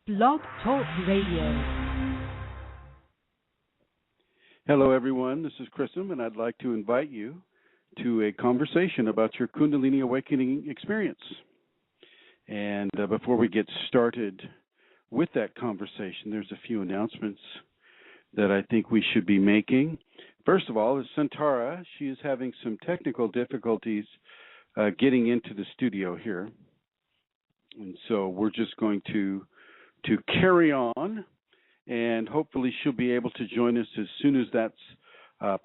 BlogTalk Radio. Hello, everyone. This is Chrism, and I'd like to invite you to a conversation about your Kundalini awakening experience. And before we get started with that conversation, there's a few announcements that I think we should be making. First of all is Santara. She is having some technical difficulties getting into the studio here. And so we're just going to carry on, and hopefully she'll be able to join us as soon as that's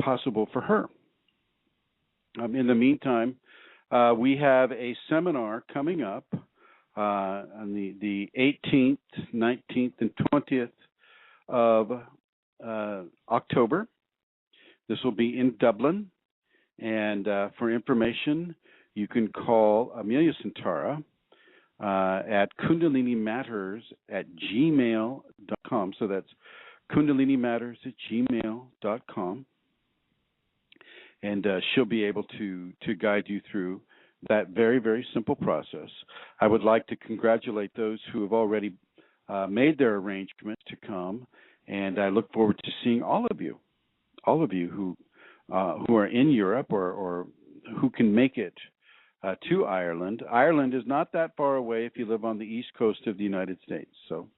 possible for her. In the meantime, we have a seminar coming up on the 18th, 19th, and 20th of October. This will be in Dublin, and for information, you can call Amelia Santara at kundalinimatters@gmail.com. So that's kundalinimatters@gmail.com. And she'll be able to guide you through that very, very simple process. I would like to congratulate those who have already made their arrangements to come, and I look forward to seeing all of you who are in Europe or who can make it to Ireland. Ireland is not that far away if you live on the east coast of the United States. So,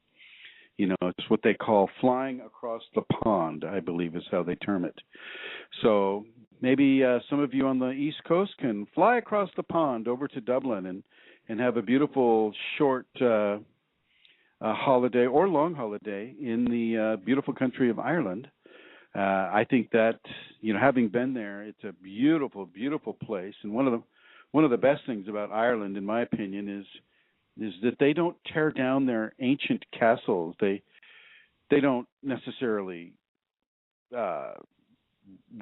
it's what they call flying across the pond, I believe is how they term it. So maybe some of you on the east coast can fly across the pond over to Dublin and have a beautiful short holiday or long holiday in the beautiful country of Ireland. I think that, having been there, it's a beautiful, beautiful place. And one of the best things about Ireland, in my opinion, is that they don't tear down their ancient castles. They don't necessarily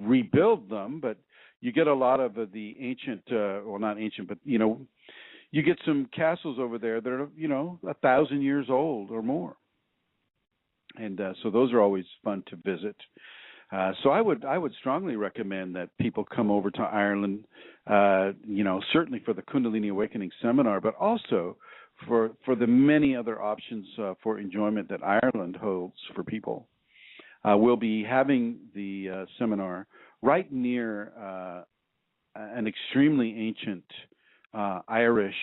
rebuild them, but you get a lot of the ancient, not ancient, but you get some castles over there that are 1,000 years old or more, and so those are always fun to visit. So I would strongly recommend that people come over to Ireland, certainly for the Kundalini Awakening Seminar, but also for the many other options for enjoyment that Ireland holds for people. We'll be having the seminar right near an extremely ancient Irish.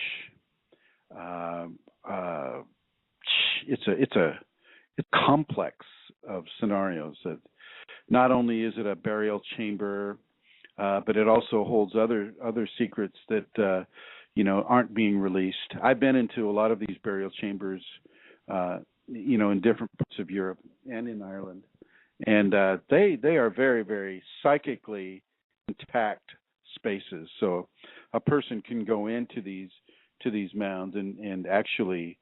It's a complex of scenarios that. Not only is it a burial chamber, but it also holds other secrets that aren't being released. I've been into a lot of these burial chambers, in different parts of Europe and in Ireland, and they are very, very psychically intact spaces. So a person can go into these mounds and actually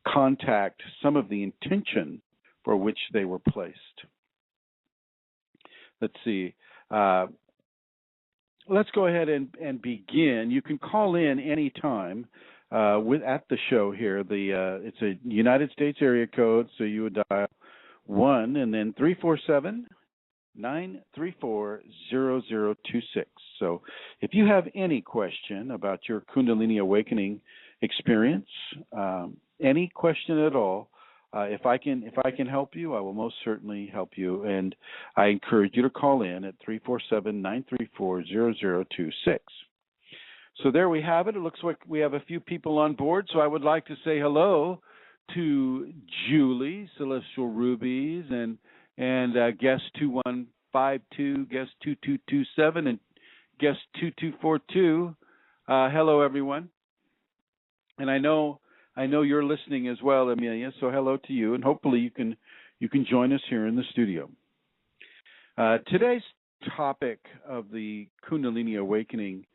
contact some of the intention for which they were placed. Let's see. Let's go ahead and begin. You can call in anytime at the show here. It's a United States area code, so you would dial 1 and then 347-934-0026. So if you have any question about your Kundalini awakening experience, any question at all, if I can help you, I will most certainly help you, and I encourage you to call in at 347-934-0026. So there we have it. It looks like we have a few people on board, so I would like to say hello to Julie, Celestial Rubies, and guest 2152, guest 2227, and guest 2242. Hello, everyone. And I know you're listening as well, Amelia, so hello to you, and hopefully you can join us here in the studio. Today's topic of the Kundalini Awakening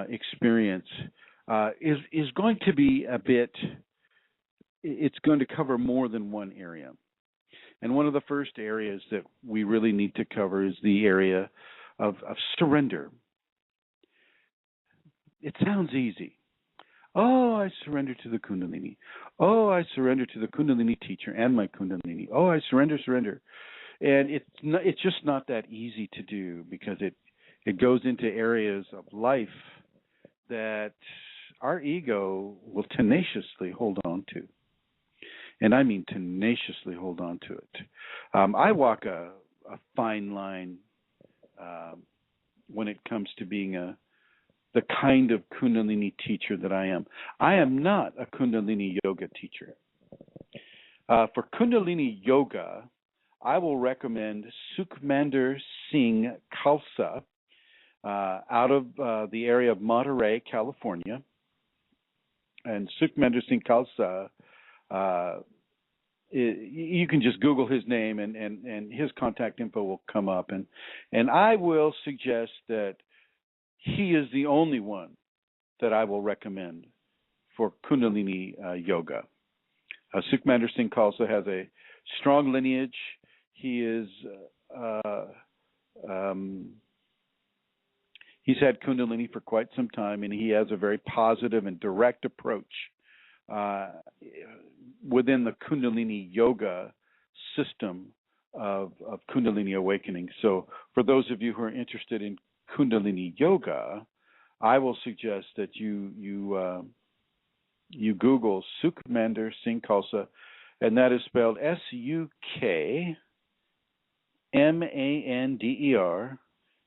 experience is going to be it's going to cover more than one area. And one of the first areas that we really need to cover is the area of surrender. It sounds easy. Oh, I surrender to the Kundalini. Oh, I surrender to the Kundalini teacher and my Kundalini. Oh, I surrender. And it's just not that easy to do because it goes into areas of life that our ego will tenaciously hold on to. and I mean tenaciously hold on to it. I walk a fine line when it comes to being the kind of Kundalini teacher that I am. I am not a Kundalini yoga teacher. For Kundalini yoga, I will recommend Sukhmander Singh Khalsa out of the area of Monterey, California. And Sukhmander Singh Khalsa, you can just Google his name and his contact info will come up. And I will suggest that he is the only one that I will recommend for Kundalini yoga. Sukhmander Singh Khalsa has a strong lineage. He is he's had Kundalini for quite some time, and he has a very positive and direct approach within the Kundalini yoga system of Kundalini awakening. So for those of you who are interested in Kundalini yoga, I will suggest that you Google Sukhmander Singh Khalsa, and that is spelled Sukmander,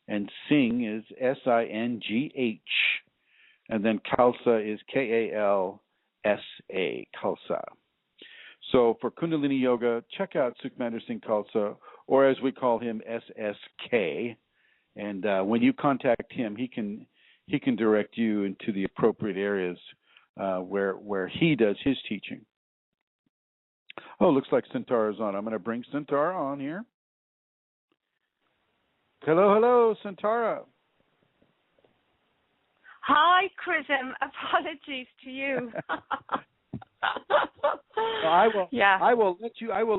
and Singh is Singh, and then Khalsa is Kalsa, Khalsa. So for Kundalini yoga, check out Sukhmander Singh Khalsa, or as we call him, SSK. And when you contact him, he can direct you into the appropriate areas where he does his teaching. Oh, looks like Santara's on. I'm going to bring Santara on here. Hello, Santara. Hi, Chrism. Apologies to you. I will. Yeah. I will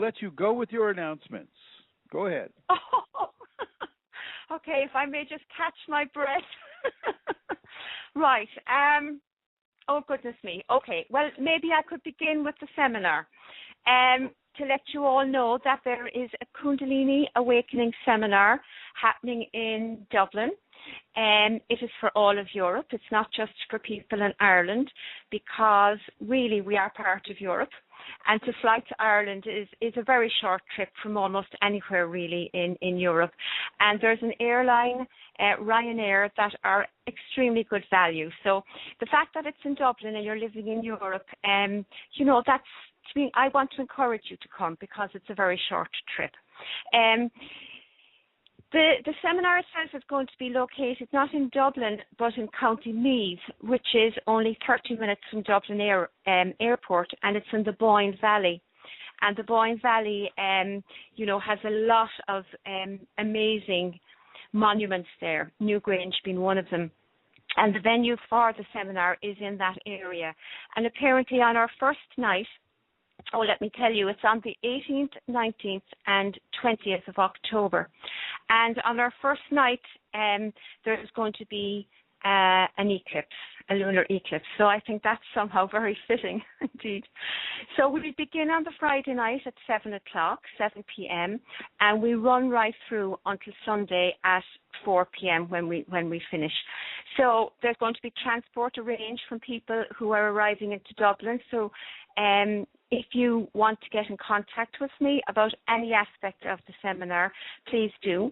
let you go with your announcements. Go ahead. Okay, if I may just catch my breath. Right. Oh, goodness me. Okay. Well, maybe I could begin with the seminar. To let you all know that there is a Kundalini Awakening seminar happening in Dublin. It is for all of Europe. It's not just for people in Ireland, because really we are part of Europe. And to fly to Ireland is a very short trip from almost anywhere really in Europe. And there's an airline, Ryanair, that are extremely good value. So the fact that it's in Dublin and you're living in Europe, that's, to me, I want to encourage you to come because it's a very short trip. The seminar itself is going to be located not in Dublin, but in County Meath, which is only 30 minutes from Dublin Airport, and it's in the Boyne Valley. And the Boyne Valley, has a lot of amazing monuments there, Newgrange being one of them. And the venue for the seminar is in that area. And apparently on our first night, let me tell you, it's on the 18th, 19th, and 20th of October. And on our first night, there's going to be an eclipse, a lunar eclipse. So I think that's somehow very fitting indeed. So we begin on the Friday night at 7 p.m., and we run right through until Sunday at 4 p.m. when we finish. So there's going to be transport arranged from people who are arriving into Dublin. So if you want to get in contact with me about any aspect of the seminar, please do.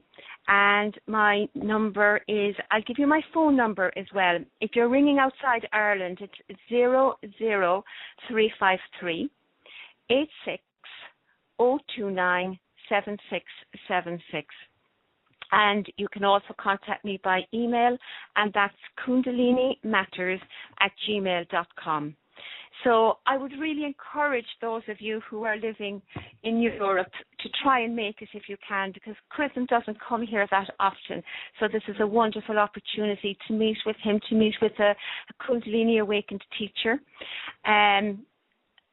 And my number is, I'll give you my phone number as well. If you're ringing outside Ireland, it's 00353 86 029 7676. And you can also contact me by email, and that's kundalinimatters@gmail.com. So I would really encourage those of you who are living in Europe to try and make it if you can, because Chrism doesn't come here that often. So this is a wonderful opportunity to meet with him, to meet with a Kundalini awakened teacher.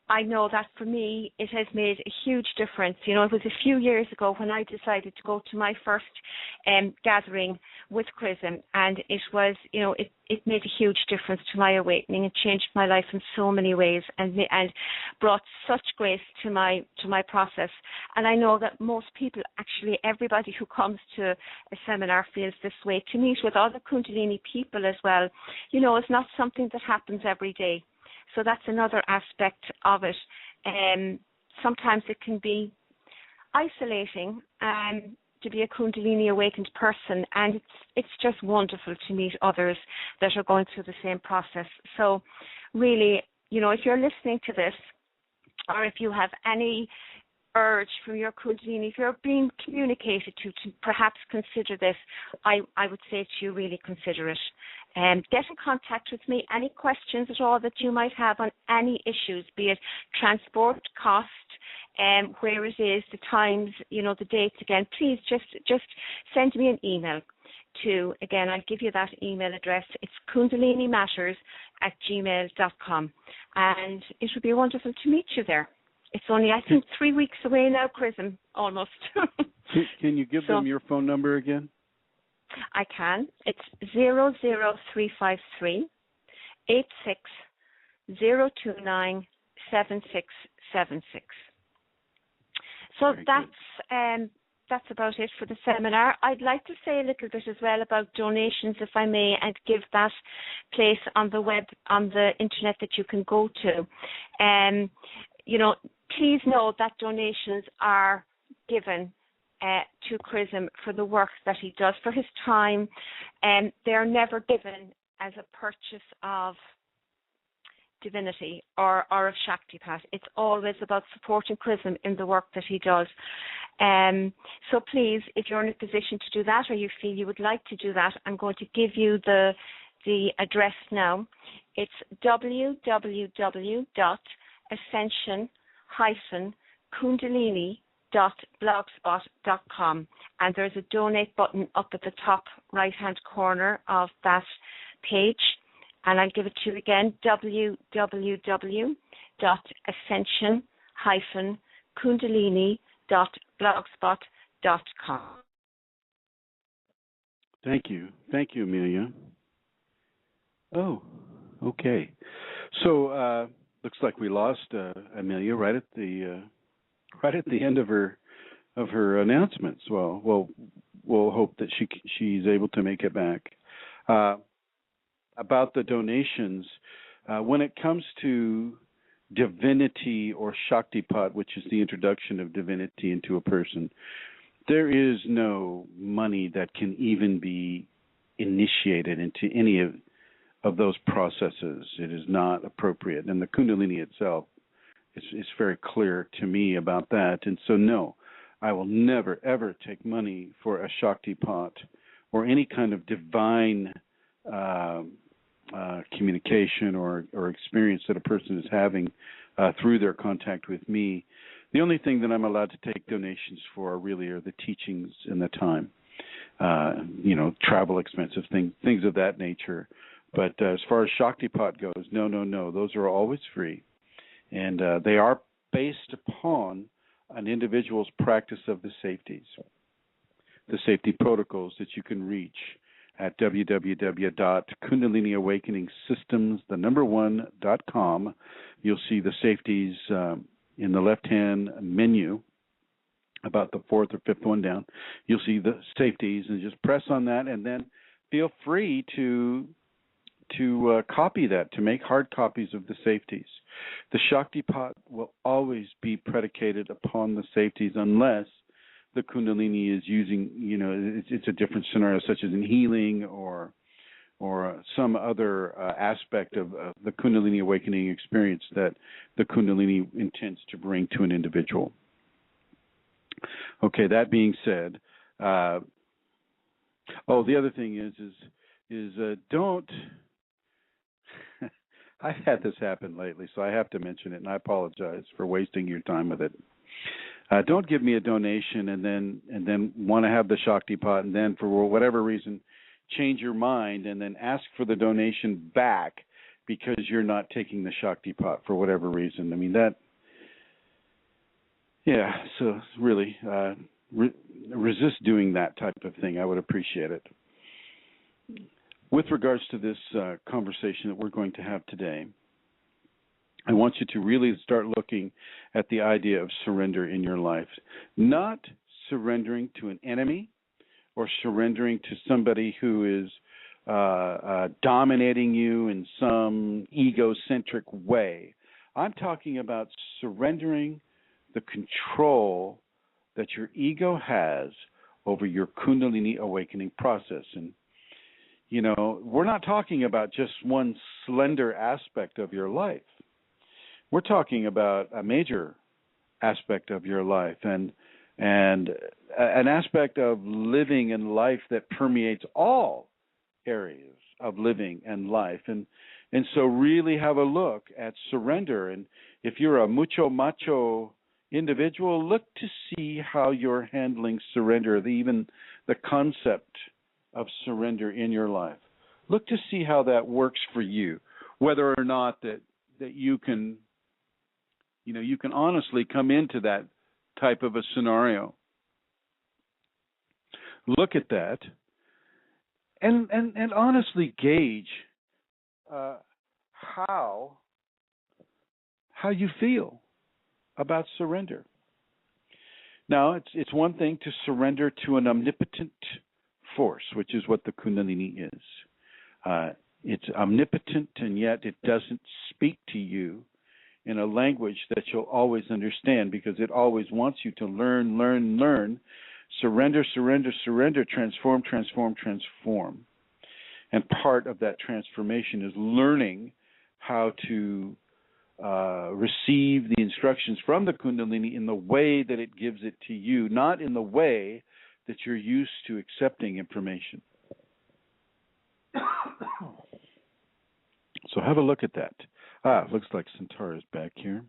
I know that for me, it has made a huge difference. It was a few years ago when I decided to go to my first gathering with Chrism, and it was, it made a huge difference to my awakening. It changed my life in so many ways and brought such grace to my process. And I know that most people, actually everybody who comes to a seminar feels this way. To meet with other Kundalini people as well, it's not something that happens every day. So that's another aspect of it. sometimes it can be isolating to be a Kundalini awakened person, and it's just wonderful to meet others that are going through the same process. So really, if you're listening to this, or if you have any urge from your Kundalini, if you're being communicated to perhaps consider this, I would say to you, really consider it. Get in contact with me. Any questions at all that you might have on any issues, be it transport, cost, where it is, the times, the dates again, please just send me an email to, again, I'll give you that email address. It's kundalinimatters@gmail.com. And it would be wonderful to meet you there. It's only, I think, 3 weeks away now, Chrism, almost. Can you give them your phone number again? I can. It's 00353 86 7676. So that's about it for the seminar. I'd like to say a little bit as well about donations, if I may, and give that place on the web, on the internet that you can go to. Please know that donations are given to Chrism for the work that he does, for his time, and they are never given as a purchase of divinity or of Shaktipat. It's always about supporting Chrism in the work that he does. So please, if you're in a position to do that, or you feel you would like to do that, I'm going to give you the address now. It's www.ascension-kundalini.blogspot.com, and there's a donate button up at the top right-hand corner of that page. And I'll give it to you again, www.ascension-kundalini.blogspot.com. Thank you, Amelia. Oh, okay. So looks like we lost Amelia right at the end of her announcements. Well, we'll hope that she's able to make it back. About the donations, when it comes to divinity or Shaktipat, which is the introduction of divinity into a person, there is no money that can even be initiated into any of those processes. It is not appropriate. And the Kundalini itself is very clear to me about that. And so, no, I will never, ever take money for a Shaktipat or any kind of divine communication or experience that a person is having through their contact with me. The only thing that I'm allowed to take donations for really are the teachings and the time, travel expenses, things of that nature. But as far as Shaktipat goes, no, those are always free. And they are based upon an individual's practice of the safeties, the safety protocols that you can reach at www.kundaliniawakeningsystems1.com. You'll see the safeties in the left-hand menu, about the fourth or fifth one down. You'll see the safeties, and just press on that, and then feel free to copy that, to make hard copies of the safeties. The Shaktipat will always be predicated upon the safeties unless the Kundalini is using, it's a different scenario, such as in healing or some other aspect of the Kundalini awakening experience that the Kundalini intends to bring to an individual. Okay, that being said, the other thing is don't. I've had this happen lately, so I have to mention it, and I apologize for wasting your time with it. Don't give me a donation and then want to have the Shaktipat, and then for whatever reason change your mind and then ask for the donation back because you're not taking the Shaktipat for whatever reason. I mean so really resist doing that type of thing. I would appreciate it. With regards to this conversation that we're going to have today, I want you to really start looking at the idea of surrender in your life. Not surrendering to an enemy or surrendering to somebody who is dominating you in some egocentric way. I'm talking about surrendering the control that your ego has over your Kundalini awakening process. And, you know, we're not talking about just one slender aspect of your life. We're talking about a major aspect of your life and an aspect of living and life that permeates all areas of living and life. And so really have a look at surrender. And if you're a mucho macho individual, look to see how you're handling surrender, even the concept of surrender in your life. Look to see how that works for you, whether or not that you can, you know, you can honestly come into that type of a scenario. Look at that and honestly gauge how you feel about surrender. Now, it's one thing to surrender to an omnipotent force, which is what the Kundalini is. It's omnipotent, and yet it doesn't speak to you in a language that you'll always understand, because it always wants you to learn, surrender, transform. And part of that transformation is learning how to receive the instructions from the Kundalini in the way that it gives it to you, not in the way that you're used to accepting information. So have a look at that. It looks like Santara's back here.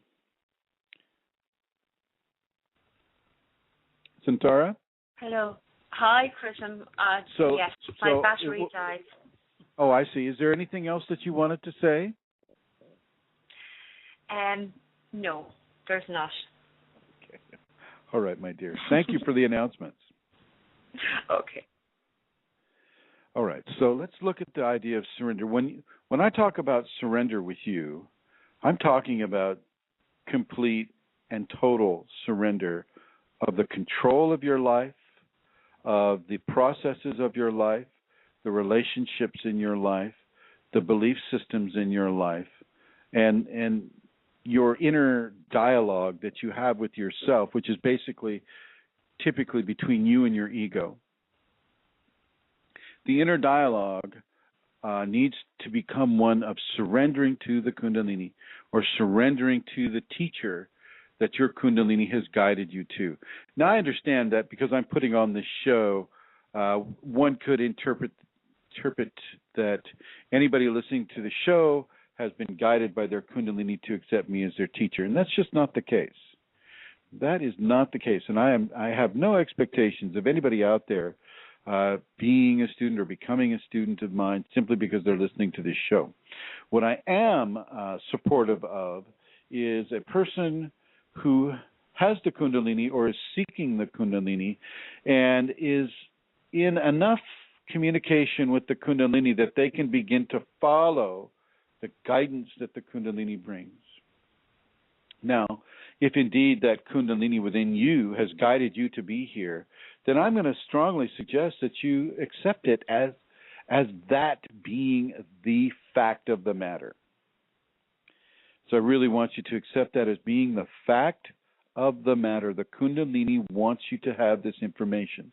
Santara? Hello. Hi, Chrism. Yes, my battery died. Oh, I see. Is there anything else that you wanted to say? No, there's not. Okay. All right, my dear. Thank you for the announcements. Okay. All right. So let's look at the idea of surrender. When I talk about surrender with you, I'm talking about complete and total surrender of the control of your life, of the processes of your life, the relationships in your life, the belief systems in your life, and your inner dialogue that you have with yourself, which is basically typically between you and your ego. The inner dialogue needs to become one of surrendering to the Kundalini, or surrendering to the teacher that your Kundalini has guided you to. Now, I understand that because I'm putting on this show, one could interpret that anybody listening to the show has been guided by their Kundalini to accept me as their teacher, and that's just not the case. That is not the case, and I have no expectations of anybody out there being a student or becoming a student of mine simply because they're listening to this show. What I am supportive of is a person who has the Kundalini or is seeking the Kundalini and is in enough communication with the Kundalini that they can begin to follow the guidance that the Kundalini brings. Now, if indeed that Kundalini within you has guided you to be here, then I'm going to strongly suggest that you accept it as that being the fact of the matter. So I really want you to accept that as being the fact of the matter. The Kundalini wants you to have this information.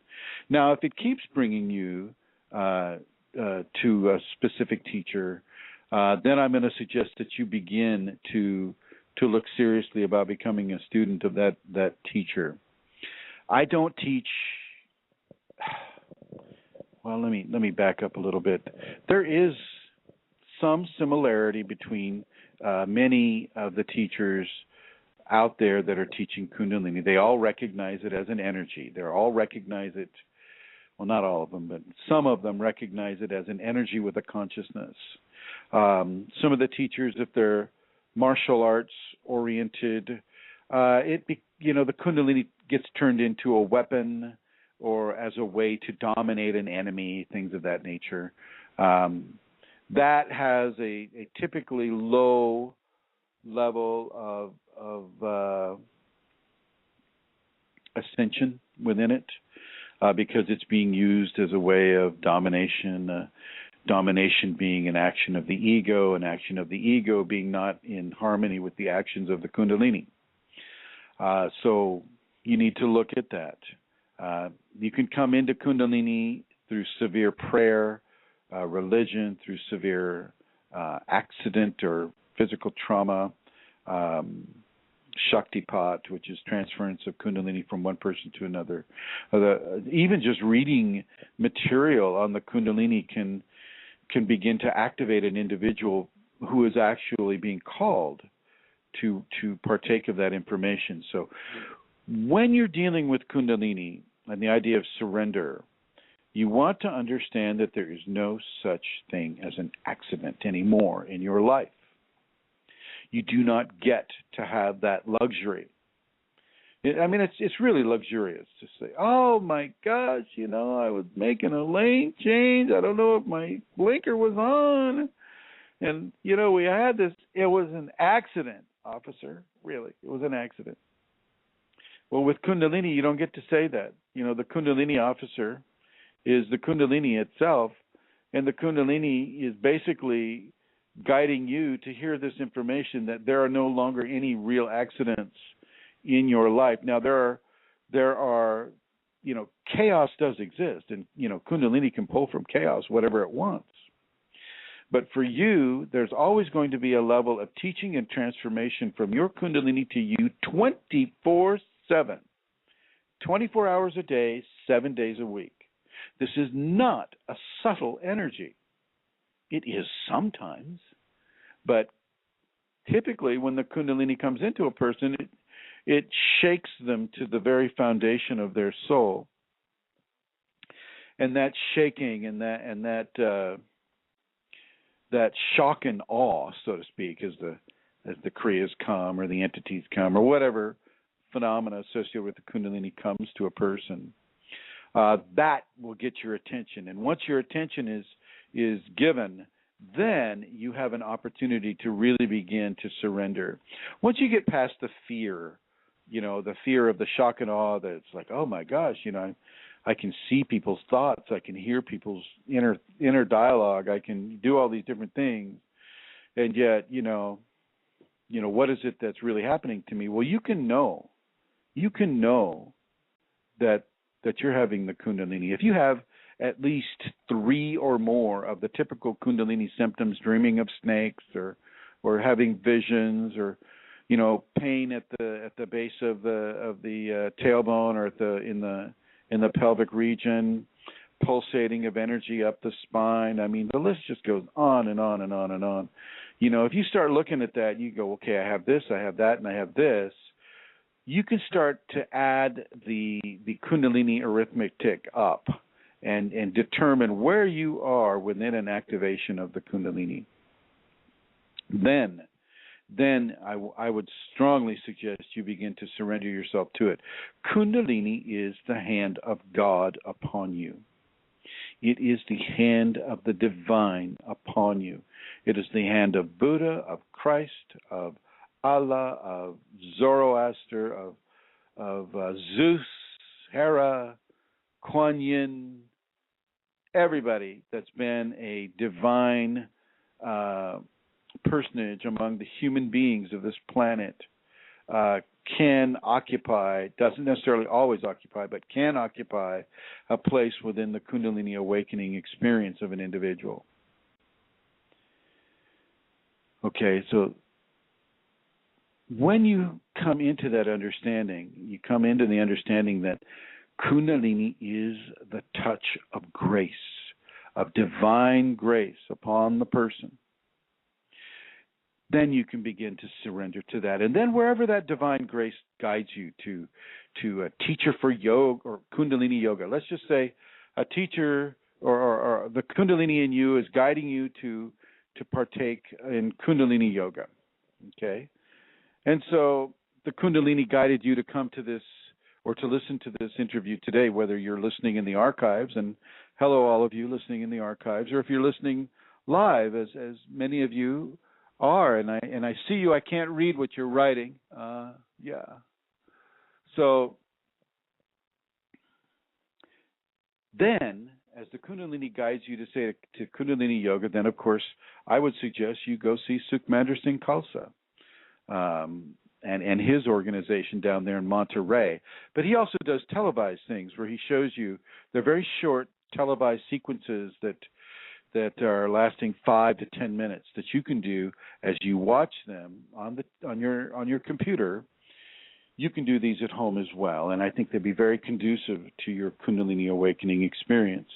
Now, if it keeps bringing you to a specific teacher, then I'm going to suggest that you begin to look seriously about becoming a student of that teacher. I don't teach. Well, let me back up a little bit. There is some similarity between many of the teachers out there that are teaching Kundalini. They all recognize it as an energy. They all recognize it. Well, not all of them, but some of them recognize it as an energy with a consciousness. Some of the teachers, if they're martial arts oriented, the Kundalini gets turned into a weapon or as a way to dominate an enemy, things of that nature. That has a typically low level of ascension within it, because it's being used as a way of domination. Domination being an action of the ego, an action of the ego being not in harmony with the actions of the Kundalini. So you need to look at that. You can come into Kundalini through severe prayer, religion, through severe accident or physical trauma, Shaktipat, which is transference of Kundalini from one person to another. Even just reading material on the Kundalini can begin to activate an individual who is actually being called to partake of that information. So when you're dealing with Kundalini and the idea of surrender, you want to understand that there is no such thing as an accident anymore in your life. You do not get to have that luxury. I mean, it's really luxurious to say, oh my gosh, I was making a lane change. I don't know if my blinker was on. And, we had this. It was an accident, officer. Really, it was an accident. Well, with Kundalini, you don't get to say that. The Kundalini officer is the Kundalini itself, and the Kundalini is basically guiding you to hear this information that there are no longer any real accidents in your life. Now, there are chaos does exist, and, Kundalini can pull from chaos whatever it wants. But for you, there's always going to be a level of teaching and transformation from your Kundalini to you 24/7, 24 hours a day, 7 days a week. This is not a subtle energy. It is sometimes, but typically when the Kundalini comes into a person, it shakes them to the very foundation of their soul. And that shaking and that shock and awe, so to speak, as the Kriyas come or the entities come or whatever phenomena associated with the Kundalini comes to a person, that will get your attention. And once your attention is given, then you have an opportunity to really begin to surrender. Once you get past the fear, the fear of the shock and awe, that it's like, oh my gosh, I can see people's thoughts, I can hear people's inner dialogue, I can do all these different things, and yet, what is it that's really happening to me? Well, you can know that you're having the Kundalini. If you have at least 3 or more of the typical Kundalini symptoms, dreaming of snakes or having visions or pain at the base of the tailbone or in the pelvic region, pulsating of energy up the spine. I mean, the list just goes on and on and on and on. If you start looking at that, you go, okay, I have this, I have that, and I have this. You can start to add the Kundalini arithmetic up and determine where you are within an activation of the Kundalini. Then I would strongly suggest you begin to surrender yourself to it. Kundalini is the hand of God upon you. It is the hand of the divine upon you. It is the hand of Buddha, of Christ, of Allah, of Zoroaster, of Zeus, Hera, Kuan Yin, everybody that's been a divine personage among the human beings of this planet can occupy, doesn't necessarily always occupy, but can occupy a place within the Kundalini awakening experience of an individual. Okay, so when you come into that understanding, you come into the understanding that Kundalini is the touch of grace, of divine grace upon the person. Then you can begin to surrender to that. And then wherever that divine grace guides you to a teacher for yoga or Kundalini yoga, let's just say a teacher or the Kundalini in you is guiding you to partake in Kundalini yoga, okay? And so the Kundalini guided you to come to this or to listen to this interview today, whether you're listening in the archives, and hello all of you listening in the archives, or if you're listening live, as many of you are, and I see you. I can't read what you're writing. Yeah. So then, as the Kundalini guides you to say to Kundalini yoga, then of course I would suggest you go see Sukhmander Singh Khalsa. and his organization down there in Monterey. But he also does televised things where he shows you, they're very short televised sequences that are lasting 5 to 10 minutes that you can do as you watch them on your computer. You can do these at home as well, and I think they'd be very conducive to your Kundalini awakening experience.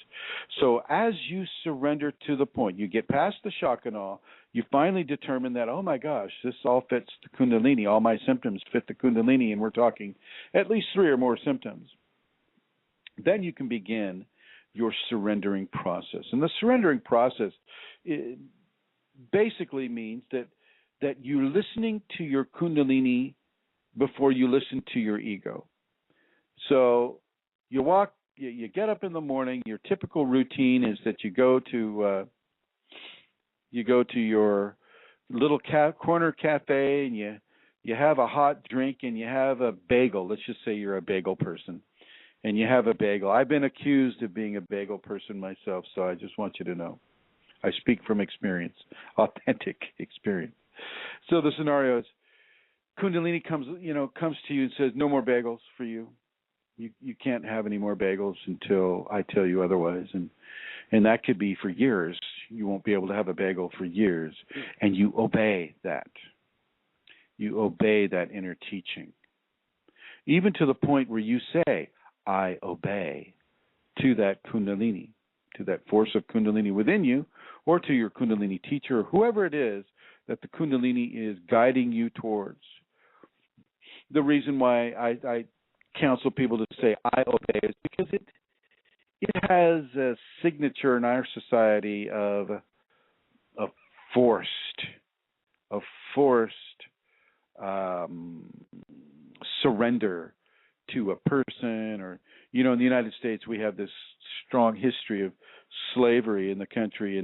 So as you surrender to the point, you get past the shock and awe, you finally determine that, oh my gosh, this all fits the Kundalini, all my symptoms fit the Kundalini, and we're talking at least 3 or more symptoms. Then you can begin your surrendering process. And the surrendering process basically means that you're listening to your Kundalini before you listen to your ego. So you get up in the morning, your typical routine is that you go to your little corner cafe and you have a hot drink and you have a bagel. Let's just say you're a bagel person. And you have a bagel. I've been accused of being a bagel person myself, so I just want you to know. I speak from experience, authentic experience. So the scenario is, Kundalini comes to you and says, no more bagels for you. You can't have any more bagels until I tell you otherwise. And that could be for years. You won't be able to have a bagel for years. And you obey that. You obey that inner teaching. Even to the point where you say, I obey to that Kundalini, to that force of Kundalini within you, or to your Kundalini teacher, or whoever it is that the Kundalini is guiding you towards. The reason why I counsel people to say I obey is because it has a signature in our society of forced surrender to a person, or in the United States we have this strong history of slavery in the country,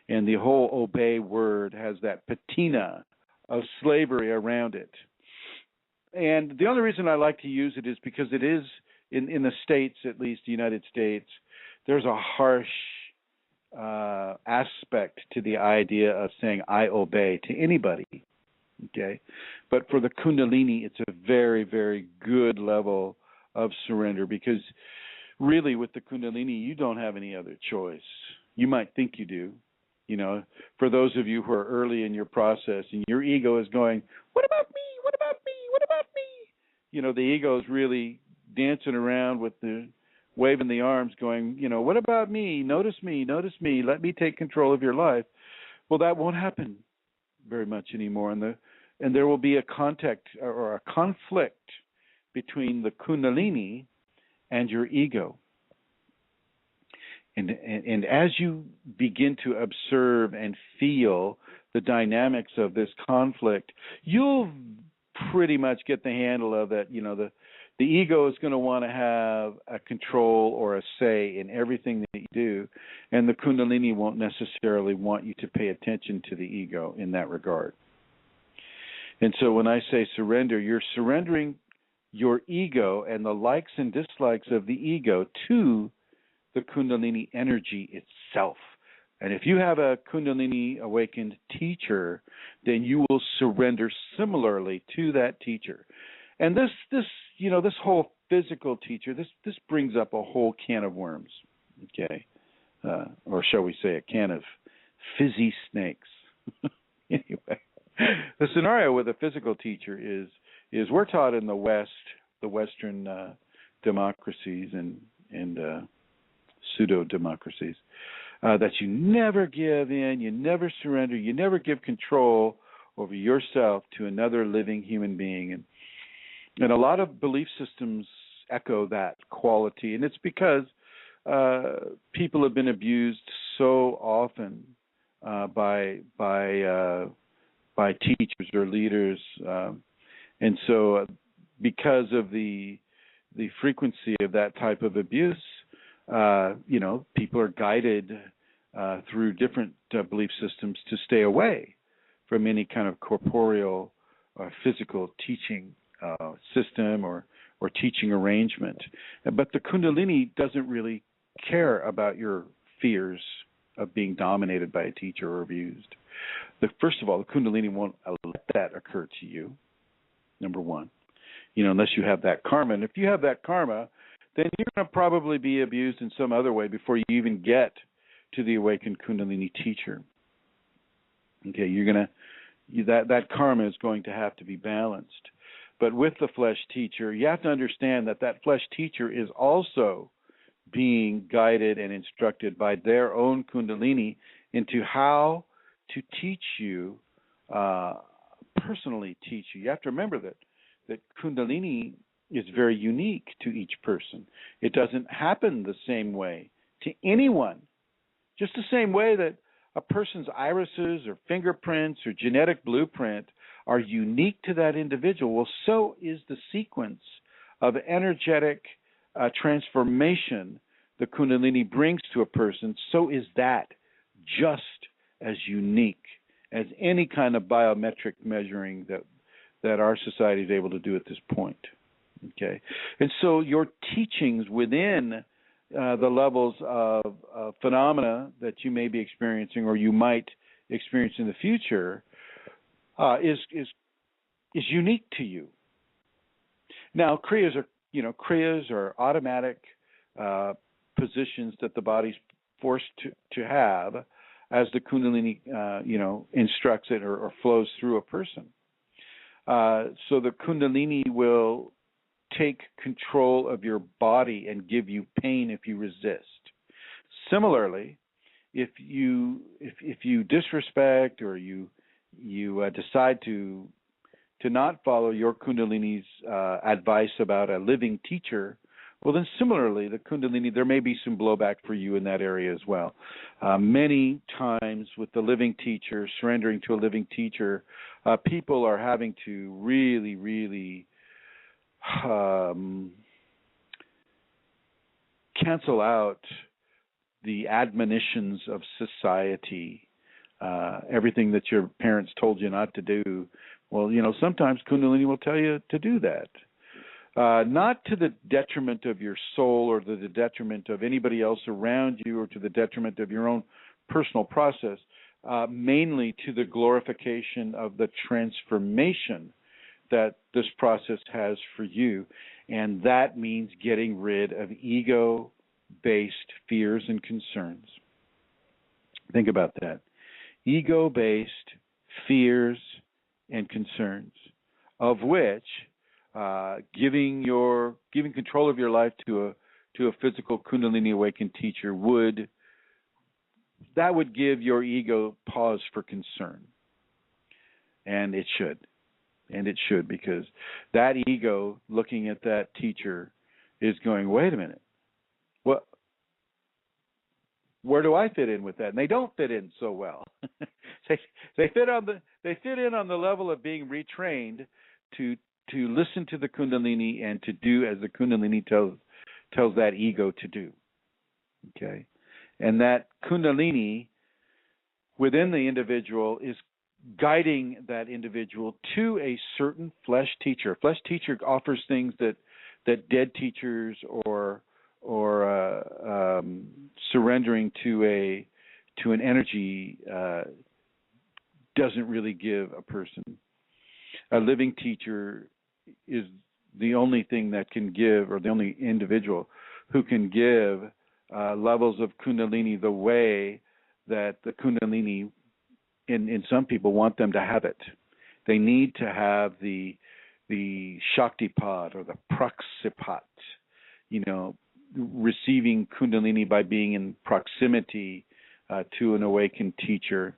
and the whole obey word has that patina of slavery around it. And the only reason I like to use it is because it is in the States, at least the United States, there's a harsh aspect to the idea of saying I obey to anybody. Okay, but for the Kundalini, it's a very, very good level of surrender, because really with the Kundalini, you don't have any other choice. You might think you do. For those of you who are early in your process and your ego is going, what about me? What about me? What about me? The ego is really dancing around with waving the arms going, what about me? Notice me, let me take control of your life. Well, that won't happen very much anymore. And there will be a contact or a conflict between the Kundalini and your ego. And as you begin to observe and feel the dynamics of this conflict, you'll pretty much get the handle of it. The ego is going to want to have a control or a say in everything that you do, and the Kundalini won't necessarily want you to pay attention to the ego in that regard. And so when I say surrender, you're surrendering your ego and the likes and dislikes of the ego to the Kundalini energy itself. And if you have a Kundalini awakened teacher, then you will surrender similarly to that teacher. And this whole physical teacher, this brings up a whole can of worms, okay? Or shall we say a can of fizzy snakes. Anyway, the scenario with a physical teacher is we're taught in the West, the Western democracies and pseudo-democracies, that you never give in, you never surrender, you never give control over yourself to another living human being. And a lot of belief systems echo that quality, and it's because people have been abused so often by teachers or leaders, and so because of the frequency of that type of abuse, people are guided through different belief systems to stay away from any kind of corporeal or physical teaching system or teaching arrangement. But the Kundalini doesn't really care about your fears of being dominated by a teacher or abused. First of all, the Kundalini won't let that occur to you. number one. Unless you have that karma. And if you have that karma, then you're going to probably be abused in some other way before you even get to the awakened Kundalini teacher. Okay, that karma is going to have to be balanced. But with the flesh teacher, you have to understand that flesh teacher is also being guided and instructed by their own Kundalini into how to teach you, personally teach you. You have to remember that Kundalini is very unique to each person. It doesn't happen the same way to anyone. Just the same way that a person's irises or fingerprints or genetic blueprint are unique to that individual, well, so is the sequence of energetic transformation the Kundalini brings to a person. So is that just as unique as any kind of biometric measuring that our society is able to do at this point. Okay, and so your teachings within the levels of phenomena that you may be experiencing or you might experience in the future is unique to you. Now, kriyas are automatic positions that the body's forced to have as the Kundalini instructs it or flows through a person. So the Kundalini will take control of your body and give you pain if you resist. Similarly, if you disrespect or you decide to not follow your Kundalini's advice about a living teacher, well, then similarly, the Kundalini, there may be some blowback for you in that area as well. Many times with the living teacher, surrendering to a living teacher, people are having to really, really cancel out the admonitions of society, everything that your parents told you not to do. Well, sometimes Kundalini will tell you to do that. Not to the detriment of your soul or to the detriment of anybody else around you or to the detriment of your own personal process, mainly to the glorification of the transformation that this process has for you. And that means getting rid of ego-based fears and concerns. Think about that. Ego-based fears and concerns, of which giving control of your life to a physical Kundalini awakened teacher would give your ego pause for concern. And it should. And it should, because that ego looking at that teacher is going, wait a minute, what? Where do I fit in with that? And they don't fit in so well. They fit in on the level of being retrained to listen to the Kundalini and to do as the Kundalini tells that ego to do. Okay, and that Kundalini within the individual is guiding that individual to a certain flesh teacher. A flesh teacher offers things that dead teachers or surrendering to an energy doesn't really give a person. A living teacher is the only thing that can give, or the only individual who can give levels of Kundalini the way that the Kundalini in some people want them to have it. They need to have the Shaktipat or the Praksipat, receiving Kundalini by being in proximity to an awakened teacher.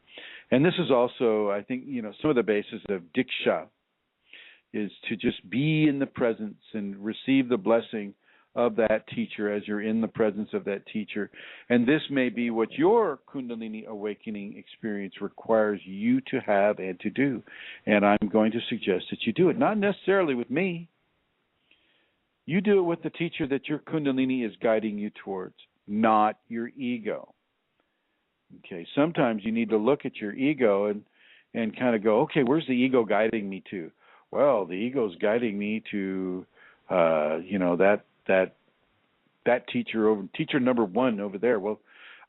And this is also, I think, some of the basis of Diksha is to just be in the presence and receive the blessing of that teacher as you're in the presence of that teacher. And this may be what your Kundalini awakening experience requires you to have and to do. And I'm going to suggest that you do it, not necessarily with me. You do it with the teacher that your Kundalini is guiding you towards, not your ego. Okay, sometimes you need to look at your ego and kind of go, okay, where's the ego guiding me to? Well, the ego is guiding me to, that teacher number one over there. Well,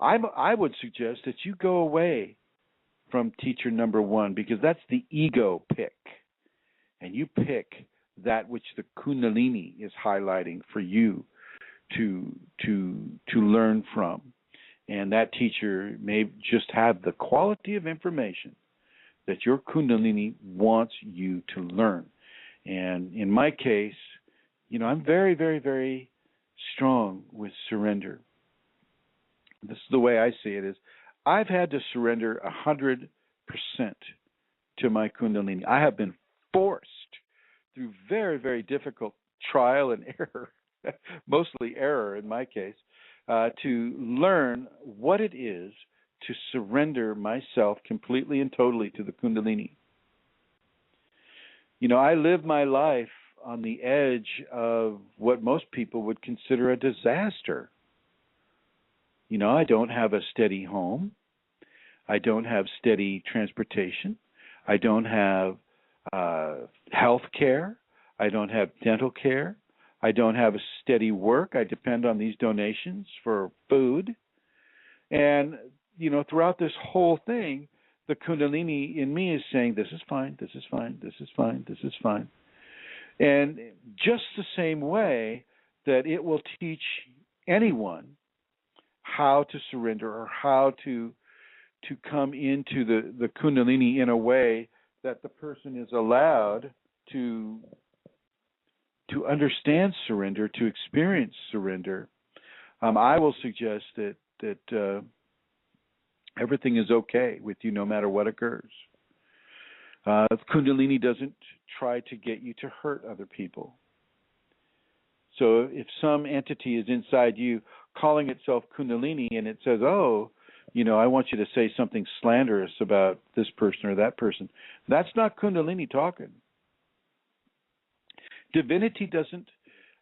I would suggest that you go away from teacher number one, because that's the ego pick. and you pick that which the Kunalini is highlighting for you to learn from. And that teacher may just have the quality of information that your Kundalini wants you to learn. And in my case, I'm very, very, very strong with surrender. This is the way I see it: is I've had to surrender 100% to my Kundalini. I have been forced through very, very difficult trial and error, mostly error in my case, to learn what it is to surrender myself completely and totally to the Kundalini. I live my life on the edge of what most people would consider a disaster. I don't have a steady home. I don't have steady transportation. I don't have health care. I don't have dental care. I don't have a steady work. I depend on these donations for food. And, throughout this whole thing, the Kundalini in me is saying, this is fine, this is fine, this is fine, this is fine. And just the same way that it will teach anyone how to surrender or how to come into the Kundalini in a way that the person is allowed to understand surrender, to experience surrender. I will suggest that everything is okay with you no matter what occurs. Kundalini doesn't try to get you to hurt other people. So if some entity is inside you calling itself Kundalini and it says, I want you to say something slanderous about this person or that person, that's not Kundalini talking. Divinity doesn't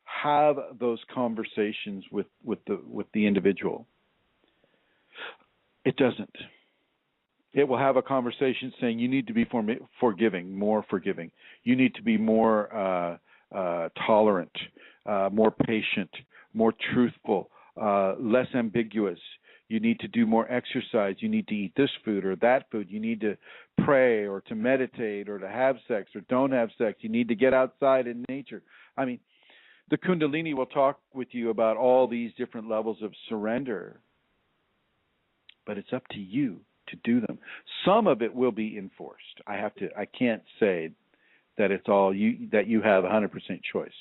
have those conversations with the individual. It doesn't. It will have a conversation saying you need to be forgiving, more forgiving. You need to be more tolerant, more patient, more truthful, less ambiguous. You need to do more exercise. You need to eat this food or that food. You need to pray or to meditate or to have sex or don't have sex. You need to get outside in nature. I mean, the Kundalini will talk with you about all these different levels of surrender, but it's up to you to do them. Some of it will be enforced. I can't say that it's all that you have 100% choice.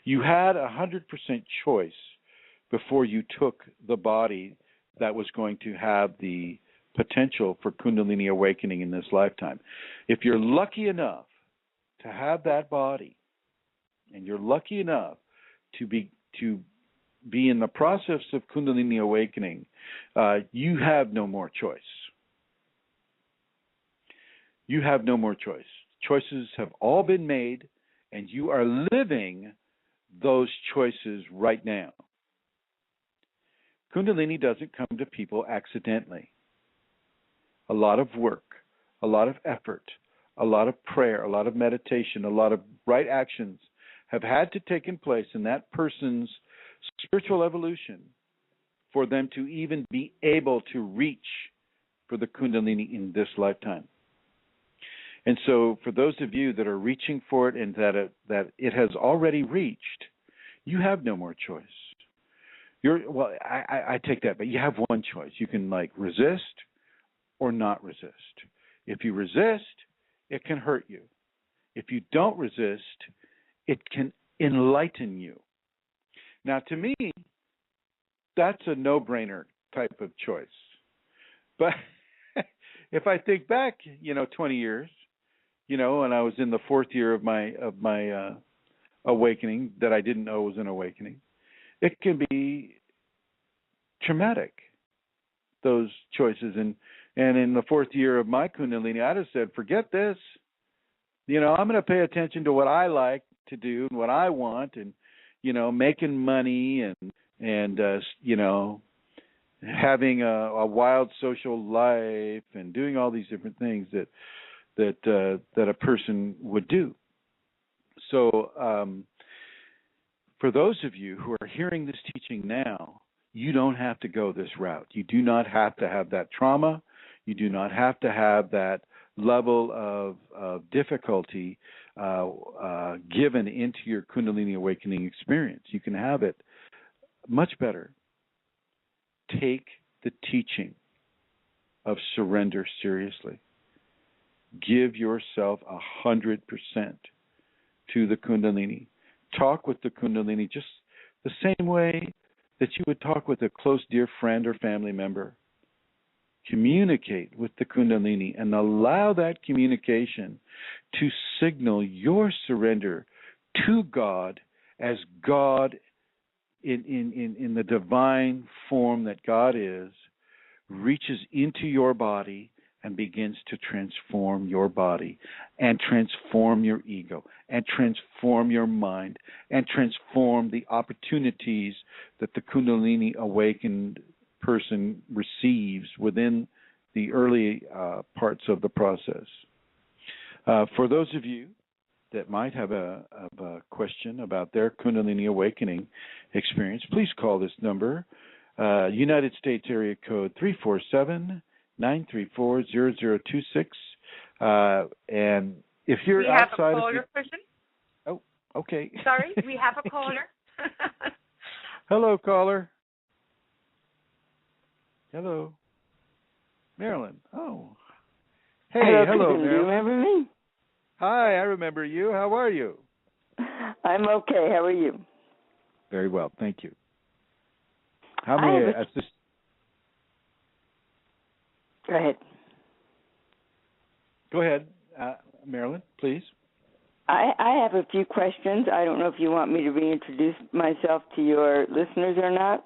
You had 100% choice before you took the body that was going to have the potential for Kundalini awakening in this lifetime. If you're lucky enough to have that body, and you're lucky enough to be in the process of Kundalini awakening, you have no more choice. You have no more choice. Choices have all been made, and you are living those choices right now. Kundalini doesn't come to people accidentally. A lot of work, a lot of effort, a lot of prayer, a lot of meditation, a lot of right actions have had to take place in that person's spiritual evolution for them to even be able to reach for the Kundalini in this lifetime. And so for those of you that are reaching for it and that it has already reached, you have no more choice. I take that, but you have one choice. You can resist or not resist. If you resist, it can hurt you. If you don't resist, it can enlighten you. Now, to me, that's a no-brainer type of choice. But if I think back, 20 years, when I was in the fourth year of my awakening that I didn't know was an awakening, it can be traumatic, those choices. And in the fourth year of my Kundalini, I just said, forget this. I'm going to pay attention to what I like to do and what I want, and making money and having a wild social life and doing all these different things that a person would do. So for those of you who are hearing this teaching now, you don't have to go this route. You do not have to have that trauma. You do not have to have that level of difficulty given into your Kundalini awakening experience. You can have it much better. Take the teaching of surrender seriously. Give yourself 100% to the Kundalini. Talk with the Kundalini just the same way that you would talk with a close, dear friend or family member. Communicate with the Kundalini and allow that communication to signal your surrender to God as God in the divine form that God is, reaches into your body and begins to transform your body and transform your ego and transform your mind and transform the opportunities that the Kundalini awakened person receives within the early parts of the process. For those of you that might have a question about their Kundalini awakening experience, please call this number, United States area code 347-934-0026. And if you're outside of... We have a caller, Chrism. Oh, okay. Sorry, we have a caller. Hello, caller. Hello. Marilyn. Oh. Hey, hello, Marilyn. Do you remember me? Hi, I remember you. How are you? I'm okay. How are you? Very well, thank you. How may I assist? Go ahead. Go ahead, Marilyn, please. I have a few questions. I don't know if you want me to reintroduce myself to your listeners or not,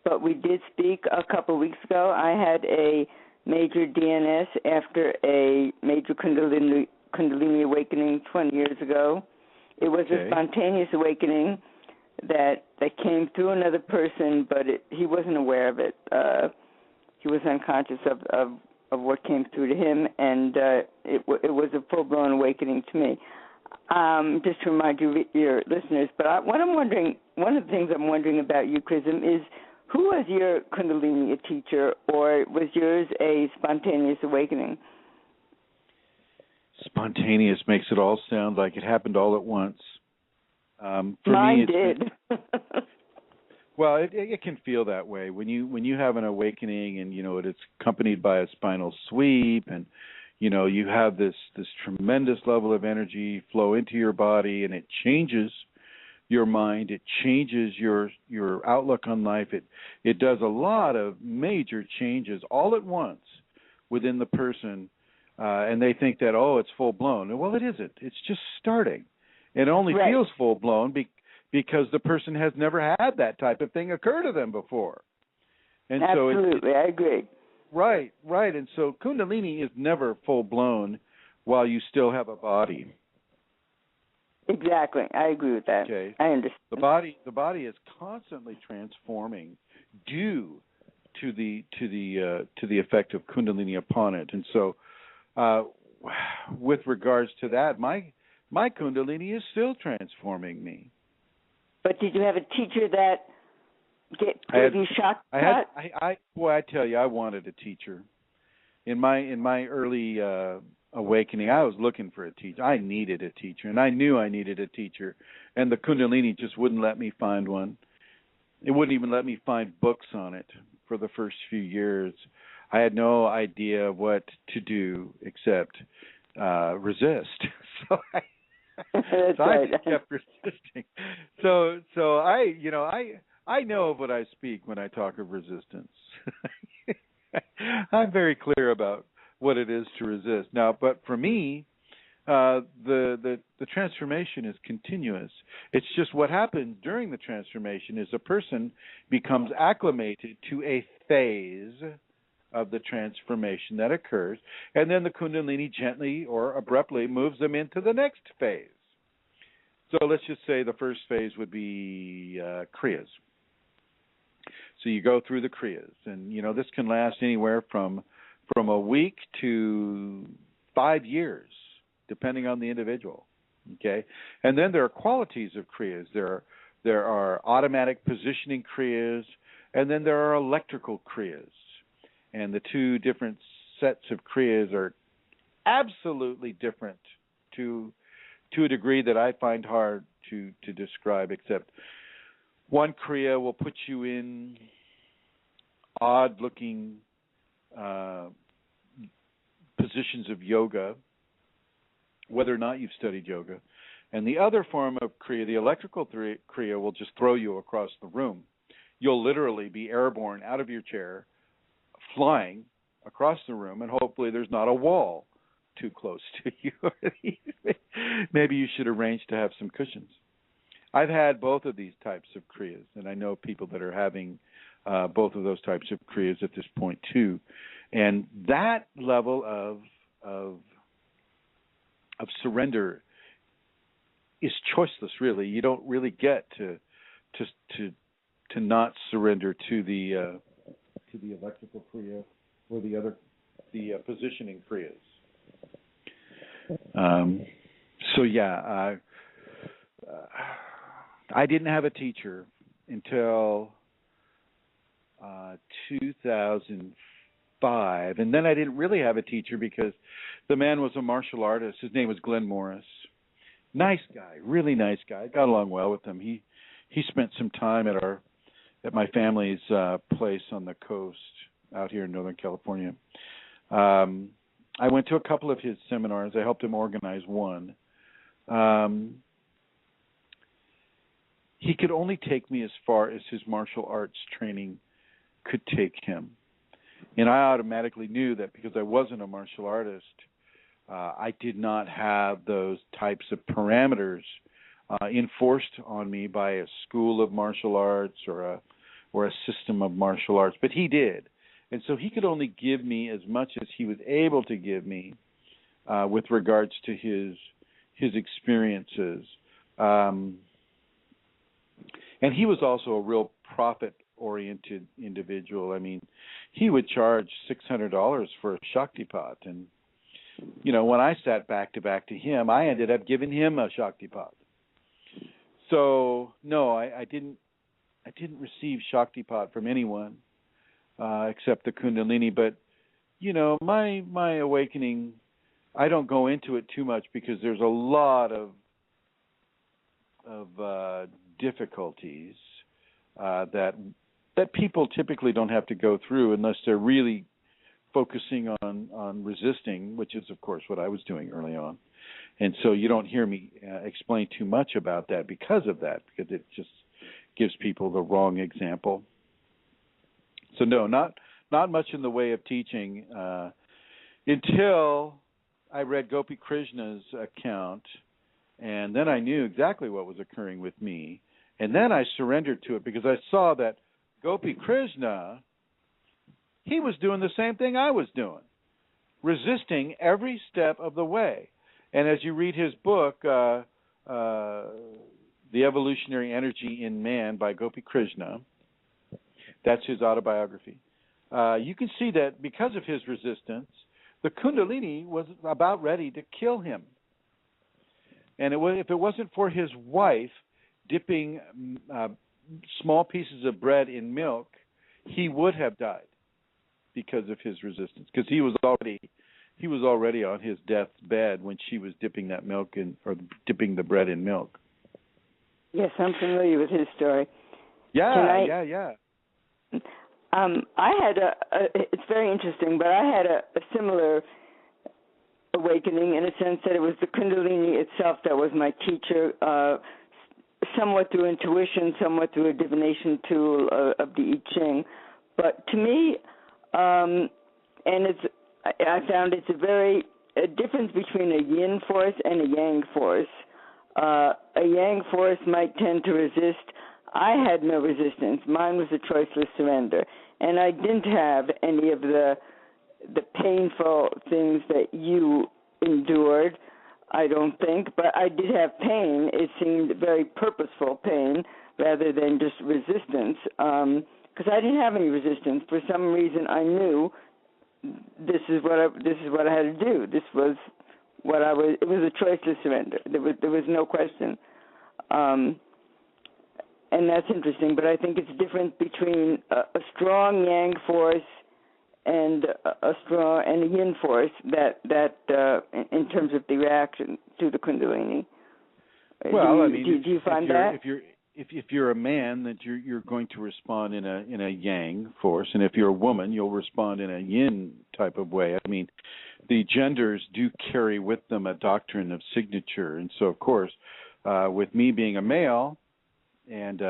but we did speak a couple of weeks ago. I had a major DNS after a major Kundalini awakening 20 years ago. It was a spontaneous awakening that came through another person, but he wasn't aware of it. He was unconscious of what came through to him, and it was a full-blown awakening to me. Just to remind your listeners, but one of the things I'm wondering about you, Chrism, is who was your Kundalini teacher, or was yours a spontaneous awakening? Spontaneous makes it all sound like it happened all at once. For Mine me, did. Well, it can feel that way when you have an awakening, and it's accompanied by a spinal sweep, and you have this tremendous level of energy flow into your body, and it changes your mind, it changes your outlook on life. It does a lot of major changes all at once within the person, and they think that it's full blown. Well, it isn't. It's just starting. It only feels full blown because the person has never had that type of thing occur to them before. And absolutely, I agree. Right. And so Kundalini is never full blown while you still have a body. Exactly, I agree with that. Okay. I understand. The body is constantly transforming due to the effect of Kundalini upon it. And so, with regards to that, my Kundalini is still transforming me. But did you have a teacher that gave you shock? I tell you, I wanted a teacher. In my early awakening, I was looking for a teacher. I needed a teacher, and I knew I needed a teacher. And the Kundalini just wouldn't let me find one. It wouldn't even let me find books on it for the first few years. I had no idea what to do except resist. So I kept resisting. So I know of what I speak when I talk of resistance. I'm very clear about what it is to resist. Now, but for me, the transformation is continuous. It's just what happens during the transformation is a person becomes acclimated to a phase of the transformation that occurs, and then the Kundalini gently or abruptly moves them into the next phase. So let's just say the first phase would be Kriyas. So you go through the Kriyas, and this can last anywhere from a week to 5 years, depending on the individual. Okay, and then there are qualities of Kriyas. There are automatic positioning Kriyas, and then there are electrical Kriyas. And the two different sets of Kriyas are absolutely different to to a degree that I find hard to describe, except one Kriya will put you in odd-looking positions of yoga, whether or not you've studied yoga. And the other form of Kriya, the electrical Kriya, will just throw you across the room. You'll literally be airborne out of your chair, flying across the room, and hopefully there's not a wall too close to you. Maybe you should arrange to have some cushions. I've had both of these types of Kriyas, and I know people that are having both of those types of Kriyas at this point too. And that level of surrender is choiceless, really. You don't really get to not surrender to the electrical Kriya or the positioning Kriyas. So yeah, I didn't have a teacher until 2005, and then I didn't really have a teacher because the man was a martial artist. His name was Glenn Morris. Nice guy, really nice guy. I got along well with him. He spent some time at my family's place on the coast out here in Northern California. I went to a couple of his seminars. I helped him organize one. He could only take me as far as his martial arts training could take him. And I automatically knew that because I wasn't a martial artist, I did not have those types of parameters enforced on me by a school of martial arts or a system of martial arts, but he did. And so he could only give me as much as he was able to give me with regards to his experiences. And he was also a real profit-oriented individual. I mean, he would charge $600 for a Shaktipat. And, you know, when I sat back to him, I ended up giving him a Shaktipat. So, no, I didn't receive Shaktipat from anyone except the Kundalini. But, you know, my awakening, I don't go into it too much because there's a lot of difficulties that people typically don't have to go through unless they're really focusing on resisting, which is, of course, what I was doing early on. And so you don't hear me explain too much about that because of that, because it just gives people the wrong example. So no, not much in the way of teaching until I read Gopi Krishna's account, and then I knew exactly what was occurring with me. And then I surrendered to it because I saw that Gopi Krishna, he was doing the same thing I was doing, resisting every step of the way. And as you read his book, The Evolutionary Energy in Man by Gopi Krishna, that's his autobiography, you can see that because of his resistance, the Kundalini was about ready to kill him. And if it wasn't for his wife dipping small pieces of bread in milk, he would have died because of his resistance. Because he was already on his death's bed when she was dipping that milk or dipping the bread in milk. Yes, I'm familiar with his story. Yeah. I had it's very interesting, but I had a similar awakening in a sense that it was the Kundalini itself that was my teacher, somewhat through intuition, somewhat through a divination tool of the I Ching. But to me, I found it's a difference between a yin force and a yang force. A yang force might tend to resist. I had no resistance. Mine was a choiceless surrender. And I didn't have any of the painful things that you endured, I don't think, but I did have pain. It seemed very purposeful pain rather than just resistance, because I didn't have any resistance. For some reason, I knew this is what I had to do. This was what I was. It was a choiceless surrender. There was no question, and that's interesting. But I think it's different between a strong yang force and a strong and a yin force that in terms of the reaction to the Kundalini. Well, I mean, do you find that? If you're a man, that you're going to respond in a yang force, and if you're a woman, you'll respond in a yin type of way. I mean, the genders do carry with them a doctrine of signature, and so of course, with me being a male, and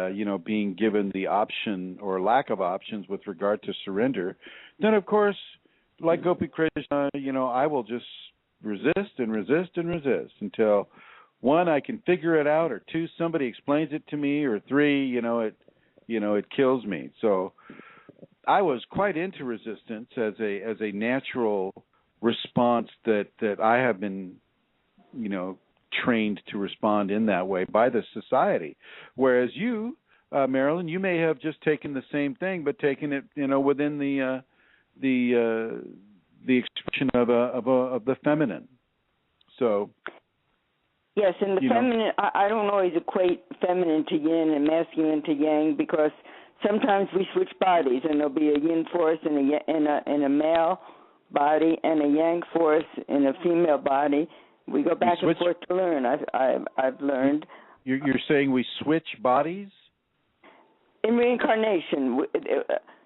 being given the option or lack of options with regard to surrender, then of course, like Gopi Krishna, I will just resist and resist and resist until, one, I can figure it out, or two, somebody explains it to me, or three, it kills me. So I was quite into resistance as a natural response that I have been, trained to respond in that way by the society. Whereas you, Marilyn, you may have just taken the same thing, but taken it, within the expression of the feminine. So. Yes, and the feminine, I don't always equate feminine to yin and masculine to yang, because sometimes we switch bodies, and there'll be a yin force in a male body and a yang force in a female body. We go back and forth to learn. I've learned. You're saying we switch bodies? In reincarnation,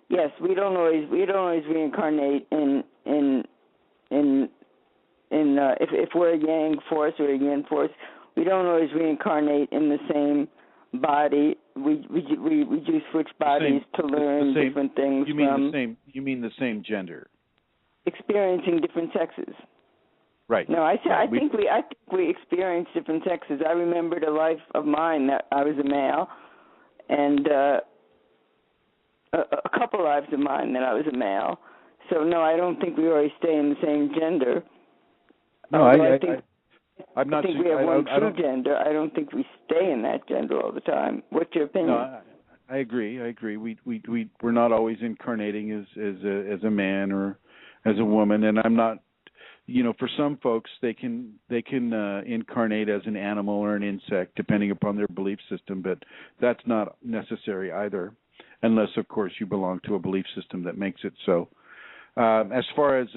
yes, we don't always reincarnate if we're a yang force or a yin force, we don't always reincarnate in the same body. We do switch bodies to learn different things. You mean the same gender? Experiencing different sexes. Right. No, I think we experience different sexes. I remembered a life of mine that I was a male, and a couple lives of mine that I was a male. So no, I don't think we always stay in the same gender. No, I think we have one true gender. I don't think we stay in that gender all the time. What's your opinion? No, I agree. We're not always incarnating as a man or as a woman, and I'm not. For some folks, they can incarnate as an animal or an insect, depending upon their belief system. But that's not necessary either, unless, of course, you belong to a belief system that makes it so. As far as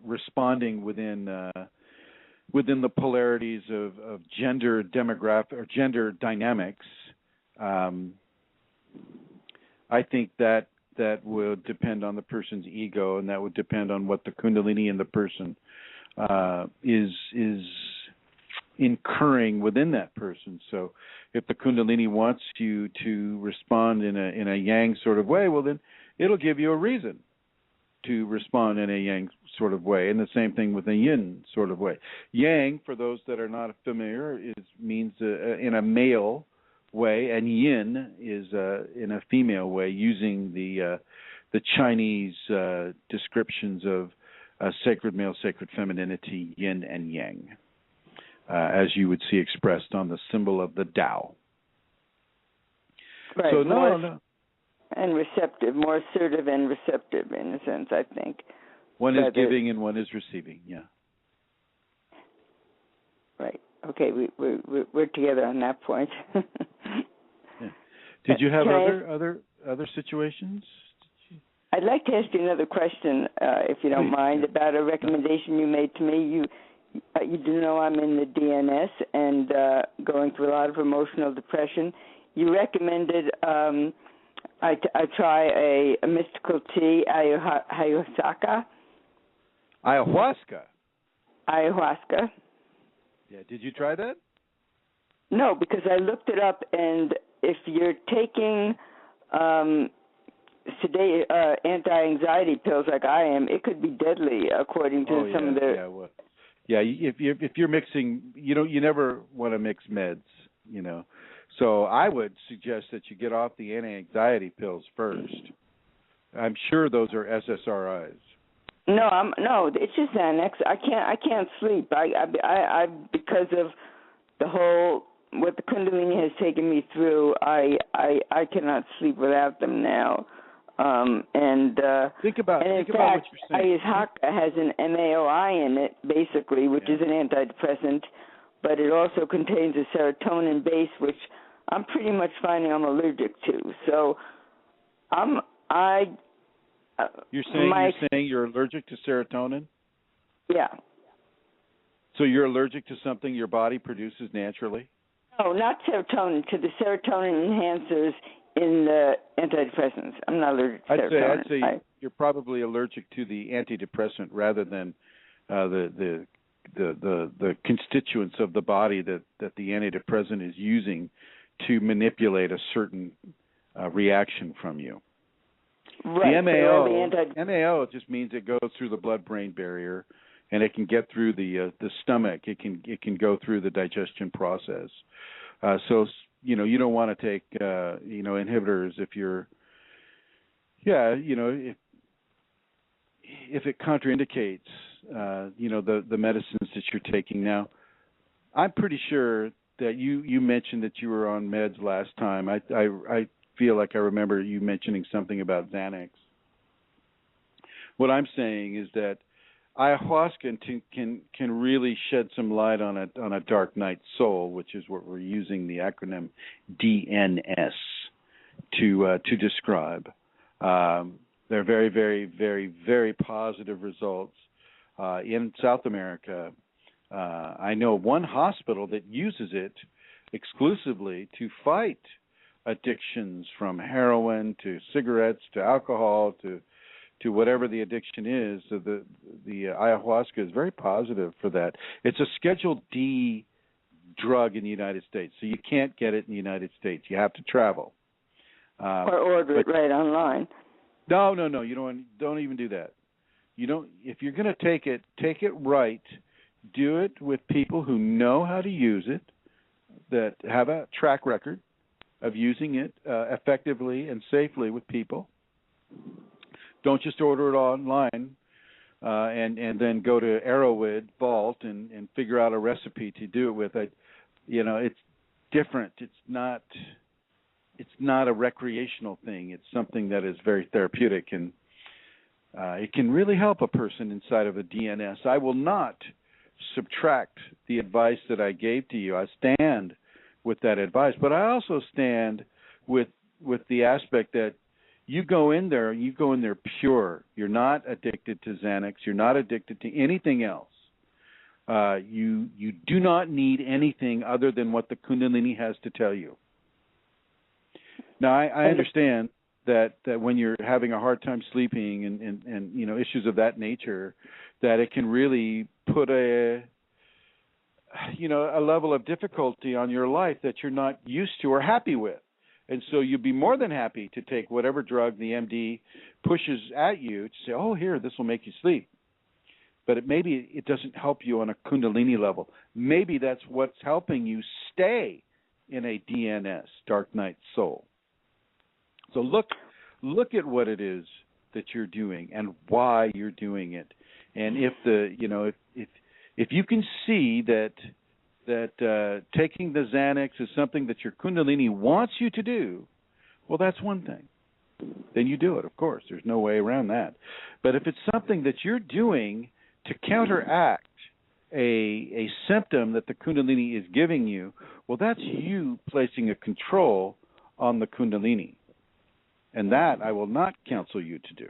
responding within the polarities of gender demographic or gender dynamics, I think that would depend on the person's ego, and that would depend on what the Kundalini in the person is incurring within that person. So, if the Kundalini wants you to respond in a yang sort of way, well, then it'll give you a reason to respond in a yang sort of way, and the same thing with a yin sort of way. Yang, for those that are not familiar, means in a male way, and yin is in a female way, using the Chinese descriptions of sacred male, sacred femininity, yin and yang, as you would see expressed on the symbol of the Tao. Right. So no. And receptive, more assertive and receptive in a sense, I think. One is giving and one is receiving, yeah. Right. Okay, we're together on that point. Yeah. Did you have other situations? I'd like to ask you another question, if you don't mind, about a recommendation you made to me. You do know I'm in the DNS and going through a lot of emotional depression. You recommended I try a mystical tea, ayahuasca. Ayahuasca? Ayahuasca. Yeah, did you try that? No, because I looked it up, and if you're taking anti-anxiety pills like I am, it could be deadly, according to some of the... If you're mixing, you never want to mix meds, So I would suggest that you get off the anti-anxiety pills first. I'm sure those are SSRIs. No, it's just Xanax. I can't sleep. I because of the whole what the Kundalini has taken me through. I cannot sleep without them now. Think about what you're saying. Ayahuasca has an MAOI in it, basically, which is an antidepressant, but it also contains a serotonin base, which I'm pretty much finding I'm allergic to. So You're saying you're allergic to serotonin? Yeah. So you're allergic to something your body produces naturally? No, not serotonin, to the serotonin enhancers in the antidepressants. I'm not allergic to serotonin. I'd say you're probably allergic to the antidepressant rather than the constituents of the body that the antidepressant is using to manipulate a certain reaction from you. Right. The MAO just means it goes through the blood-brain barrier, and it can get through the stomach. It can go through the digestion process. So you don't want to take inhibitors if you're if it contraindicates the medicines that you're taking. Now, I'm pretty sure that you mentioned that you were on meds last time. I feel like I remember you mentioning something about Xanax. What I'm saying is that ayahuasca can really shed some light on a dark night soul, which is what we're using the acronym DNS to describe. They're very, very, very, very positive results in South America. I know one hospital that uses it exclusively to fight addictions, from heroin to cigarettes to alcohol to whatever the addiction is. So the ayahuasca is very positive for that. It's a Schedule D drug in the United States, so you can't get it in the United States. You have to travel. Or order it right online. No. You don't even do that. You don't. If you're going to take it right. Do it with people who know how to use it, that have a track record of using it effectively and safely with people. Don't just order it online and then go to Arrowwood Vault and figure out a recipe to do it with. It's different. It's not a recreational thing. It's something that is very therapeutic, and it can really help a person inside of a DNS. I will not subtract the advice that I gave to you. I stand with that advice, but I also stand with the aspect that you go in there pure. You're not addicted to Xanax. You're not addicted to anything else. You do not need anything other than what the Kundalini has to tell you. Now, I understand that when you're having a hard time sleeping and issues of that nature, that it can really put a level of difficulty on your life that you're not used to or happy with. And so you'd be more than happy to take whatever drug the MD pushes at you to say, oh, here, this will make you sleep. But maybe it doesn't help you on a Kundalini level. Maybe that's what's helping you stay in a DNS, dark night soul. So look at what it is that you're doing and why you're doing it. And if you can see that taking the Xanax is something that your Kundalini wants you to do, well, that's one thing. Then you do it, of course. There's no way around that. But if it's something that you're doing to counteract a symptom that the Kundalini is giving you, well, that's you placing a control on the Kundalini. And that I will not counsel you to do.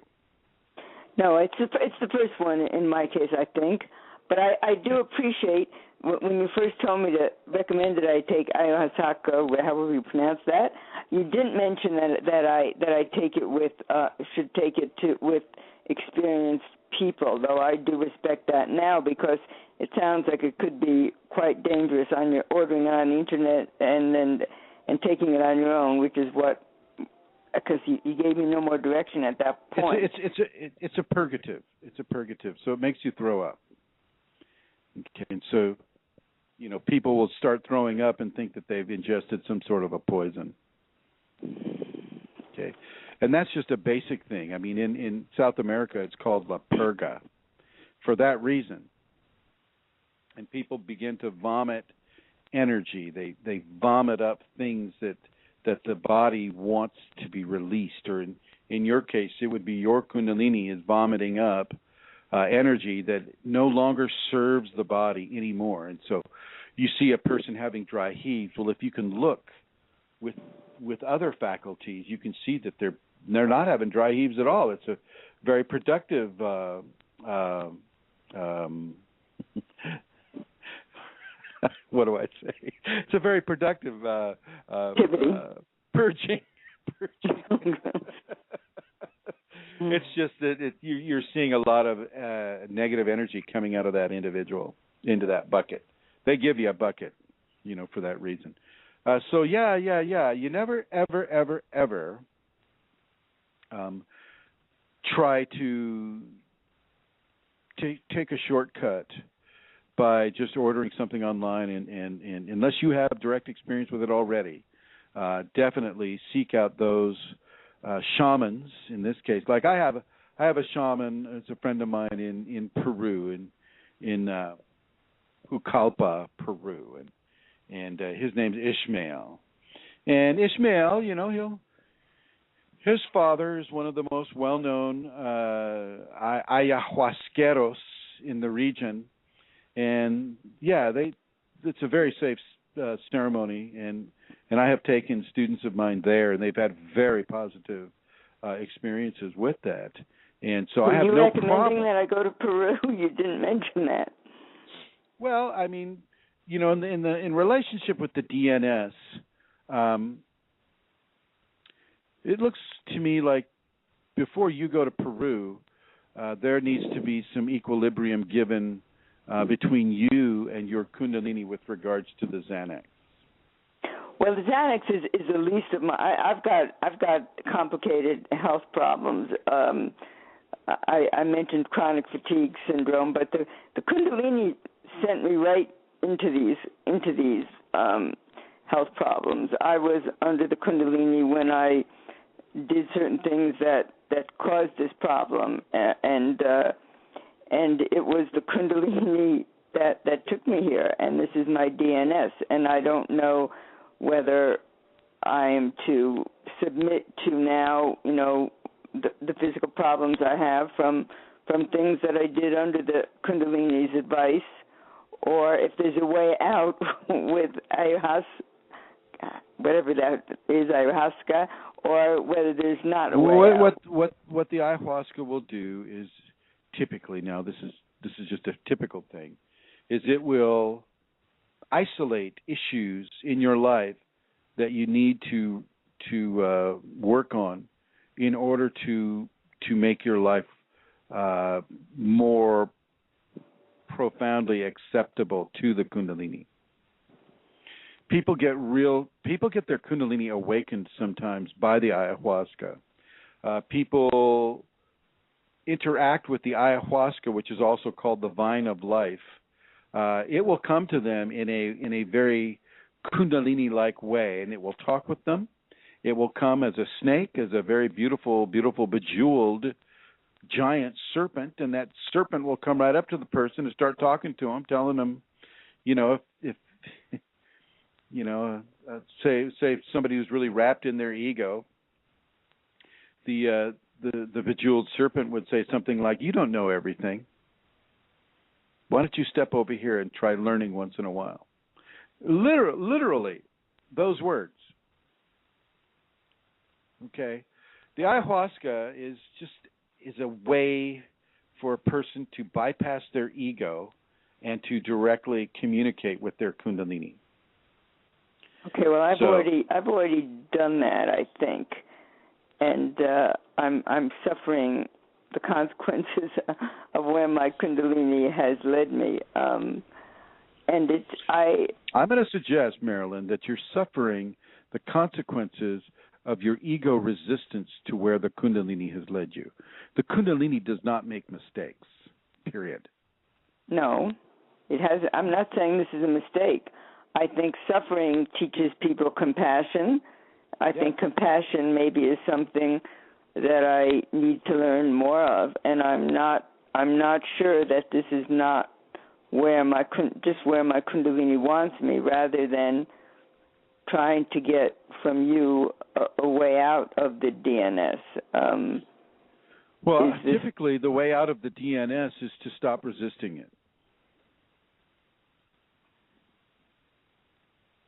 No, it's the first one in my case, I think. But I do appreciate when you first told me to recommend that I take ayahuasca, however you pronounce that. You didn't mention that I take it with should take it with experienced people, though I do respect that now, because it sounds like it could be quite dangerous on your ordering it on the internet and taking it on your own, which is what. Because you gave me no more direction at that point. It's a purgative. It's a purgative, so it makes you throw up. Okay, and so, people will start throwing up and think that they've ingested some sort of a poison. Okay, and that's just a basic thing. I mean, in South America, it's called la purga, for that reason. And people begin to vomit energy. They vomit up things that the body wants to be released, or in your case, it would be your Kundalini is vomiting up energy that no longer serves the body anymore. And so you see a person having dry heaves. Well, if you can look with other faculties, you can see that they're not having dry heaves at all. It's a very productive what do I say? It's a very productive purging. It's just that you're seeing a lot of negative energy coming out of that individual into that bucket. They give you a bucket, for that reason. So yeah. You never, ever try to take a shortcut by just ordering something online, and unless you have direct experience with it already, definitely seek out those shamans. In this case, like I have a shaman. It's a friend of mine in Peru, in Jucalpa, Peru, and his name's Ishmael. And Ishmael, his father is one of the most well-known ayahuasqueros in the region, and it's a very safe ceremony, and I have taken students of mine there, and they've had very positive experiences with that, and so I have no problem. Were you recommending that I go to Peru? You didn't mention that. Well, I mean, in relationship with the DNS, it looks to me like before you go to Peru, there needs to be some equilibrium given between you and your Kundalini with regards to the Xanax. Well, the Xanax is the least of my. I've got complicated health problems. I mentioned chronic fatigue syndrome, but the Kundalini sent me right into these health problems. I was under the Kundalini when I did certain things that caused this problem, and it was the Kundalini that took me here, and this is my DNS, and I don't know whether I am to submit to now, the physical problems I have from things that I did under the Kundalini's advice, or if there's a way out with ayahuasca, whatever that is, ayahuasca, or whether there's not a way out. What the ayahuasca will do is typically, now this is just a typical thing, is it will isolate issues in your life that you need to work on in order to make your life more profoundly acceptable to the Kundalini. People get their Kundalini awakened sometimes by the ayahuasca. People interact with the ayahuasca, which is also called the vine of life. It will come to them in a very Kundalini-like way, and it will talk with them. It will come as a snake, as a very beautiful, beautiful, bejeweled giant serpent, and that serpent will come right up to the person and start talking to them, telling them, if say somebody who's really wrapped in their ego, the bejeweled serpent would say something like, "You don't know everything. Why don't you step over here and try learning once in a while?" Literally, those words. Okay, the ayahuasca is a way for a person to bypass their ego and to directly communicate with their Kundalini. Okay, well, I've already done that, I think, and I'm suffering the consequences of where my Kundalini has led me. I'm going to suggest, Marilyn, that you're suffering the consequences of your ego resistance to where the Kundalini has led you. The Kundalini does not make mistakes, period. No, it has. I'm not saying this is a mistake. I think suffering teaches people compassion. I think compassion maybe is something that I need to learn more of, and I'm not sure that this is not where my Kundalini wants me, rather than trying to get from you a way out of the DNS. Typically the way out of the DNS is to stop resisting it.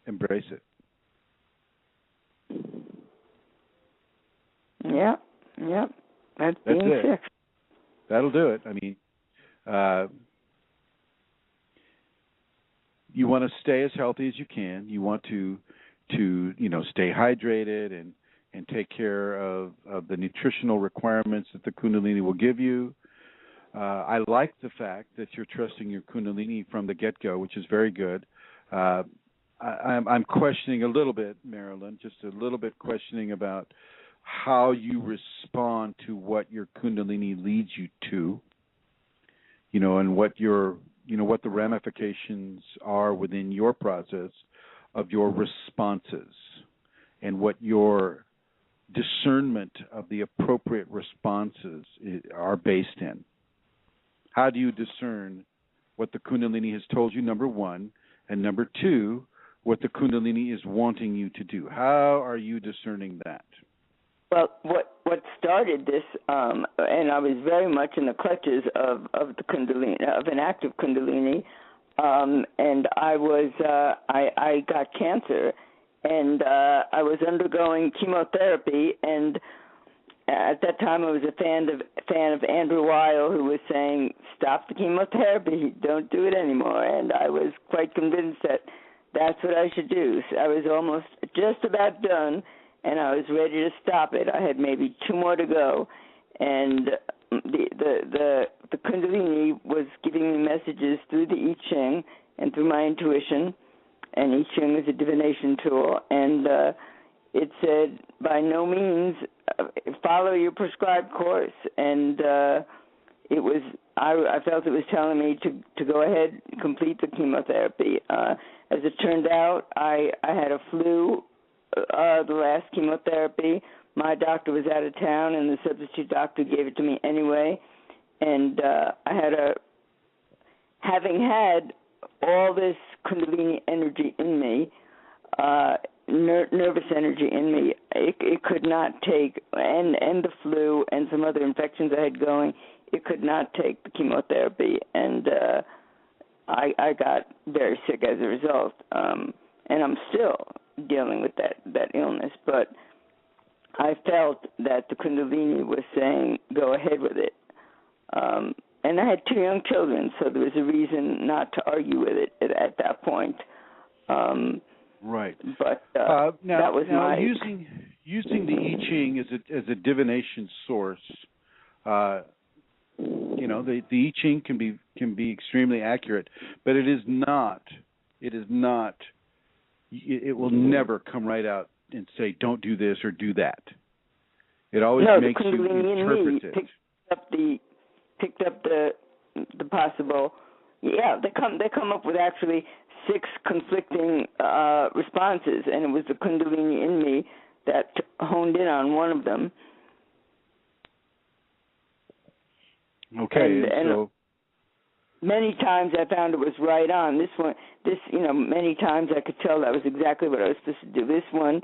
Embrace it. Yeah. That's being it. fixed. That'll do it. I mean, you want to stay as healthy as you can. You want to stay hydrated and take care of the nutritional requirements that the Kundalini will give you. I like the fact that you're trusting your Kundalini from the get-go, which is very good. I'm questioning a little bit, Marilyn, just a little bit questioning about how you respond to what your Kundalini leads you to, and what what the ramifications are within your process of your responses and what your discernment of the appropriate responses are based in. How do you discern what the Kundalini has told you, number one, and number two, what the Kundalini is wanting you to do? How are you discerning that? Well, what started this, and I was very much in the clutches of the Kundalini, of an active Kundalini, and I got cancer, and I was undergoing chemotherapy, and at that time I was a fan of Andrew Weil, who was saying, stop the chemotherapy, don't do it anymore, and I was quite convinced that that's what I should do. So I was almost just about done, and I was ready to stop it. I had maybe 2 more to go, and the Kundalini was giving me messages through the I Ching and through my intuition, and I Ching is a divination tool, and it said, by no means follow your prescribed course, and it was I felt it was telling me to go ahead and complete the chemotherapy. As it turned out, I had a flu the last chemotherapy. My doctor was out of town, and the substitute doctor gave it to me anyway. And having had all this Kundalini energy in me, nervous energy in me, it could not take, and the flu and some other infections I had going, it could not take the chemotherapy, and I got very sick as a result, and I'm still dealing with that illness, but I felt that the Kundalini was saying, go ahead with it. And I had 2 young children, so there was a reason not to argue with it at that point. Right. But now, that was my using the I Ching as a divination source. The I Ching can be extremely accurate, but it is not. It will never come right out and say, don't do this or do that. It always makes you interpret it. Picked up the possible. Yeah, they come up with actually 6 conflicting responses, and it was the Kundalini in me that honed in on one of them. Okay, and so many times I found it was right on. Many times I could tell that was exactly what I was supposed to do. This one,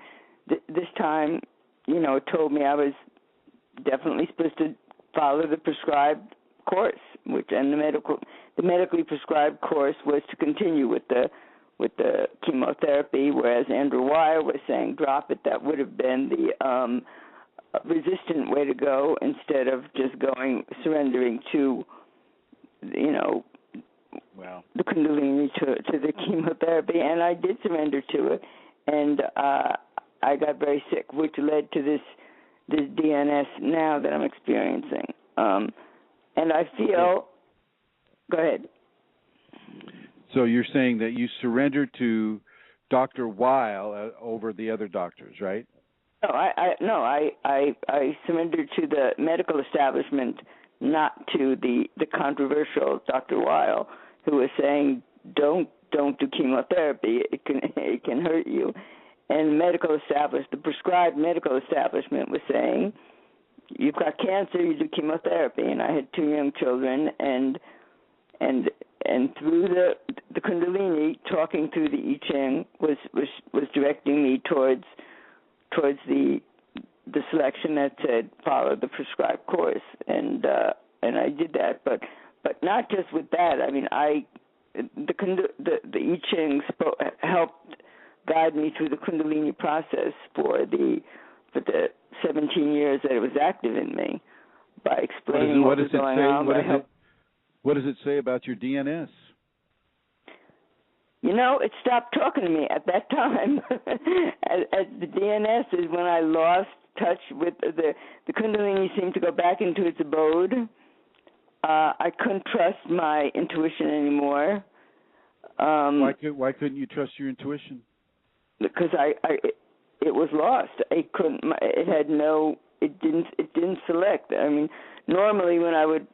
this time, it told me I was definitely supposed to follow the prescribed course, and the medically prescribed course was to continue with the chemotherapy, whereas Andrew Weil was saying drop it. That would have been the resistant way to go instead of just surrendering to, the Kundalini to the chemotherapy, and I did surrender to it, and I got very sick, which led to this DNS now that I'm experiencing. And I feel, go ahead. So you're saying that you surrendered to Dr. Weil over the other doctors, right? No, I surrendered to the medical establishment, not to the controversial Dr. Weil, who was saying don't do chemotherapy. It can hurt you. And the prescribed medical establishment was saying, you've got cancer, you do chemotherapy. And I had 2 young children, and through the Kundalini, talking through the I Ching was directing me towards the selection that said follow the prescribed course, and I did that, but not just with that. I mean, the I Ching helped guide me through the Kundalini process for the 17 years that it was active in me by explaining what was going on. What does it say about your DNS? It stopped talking to me at that time. At the DNS is when I lost touch with the Kundalini seemed to go back into its abode. I couldn't trust my intuition anymore. Why couldn't you trust your intuition? Because it was lost. It couldn't. It didn't select. I mean, normally when I would,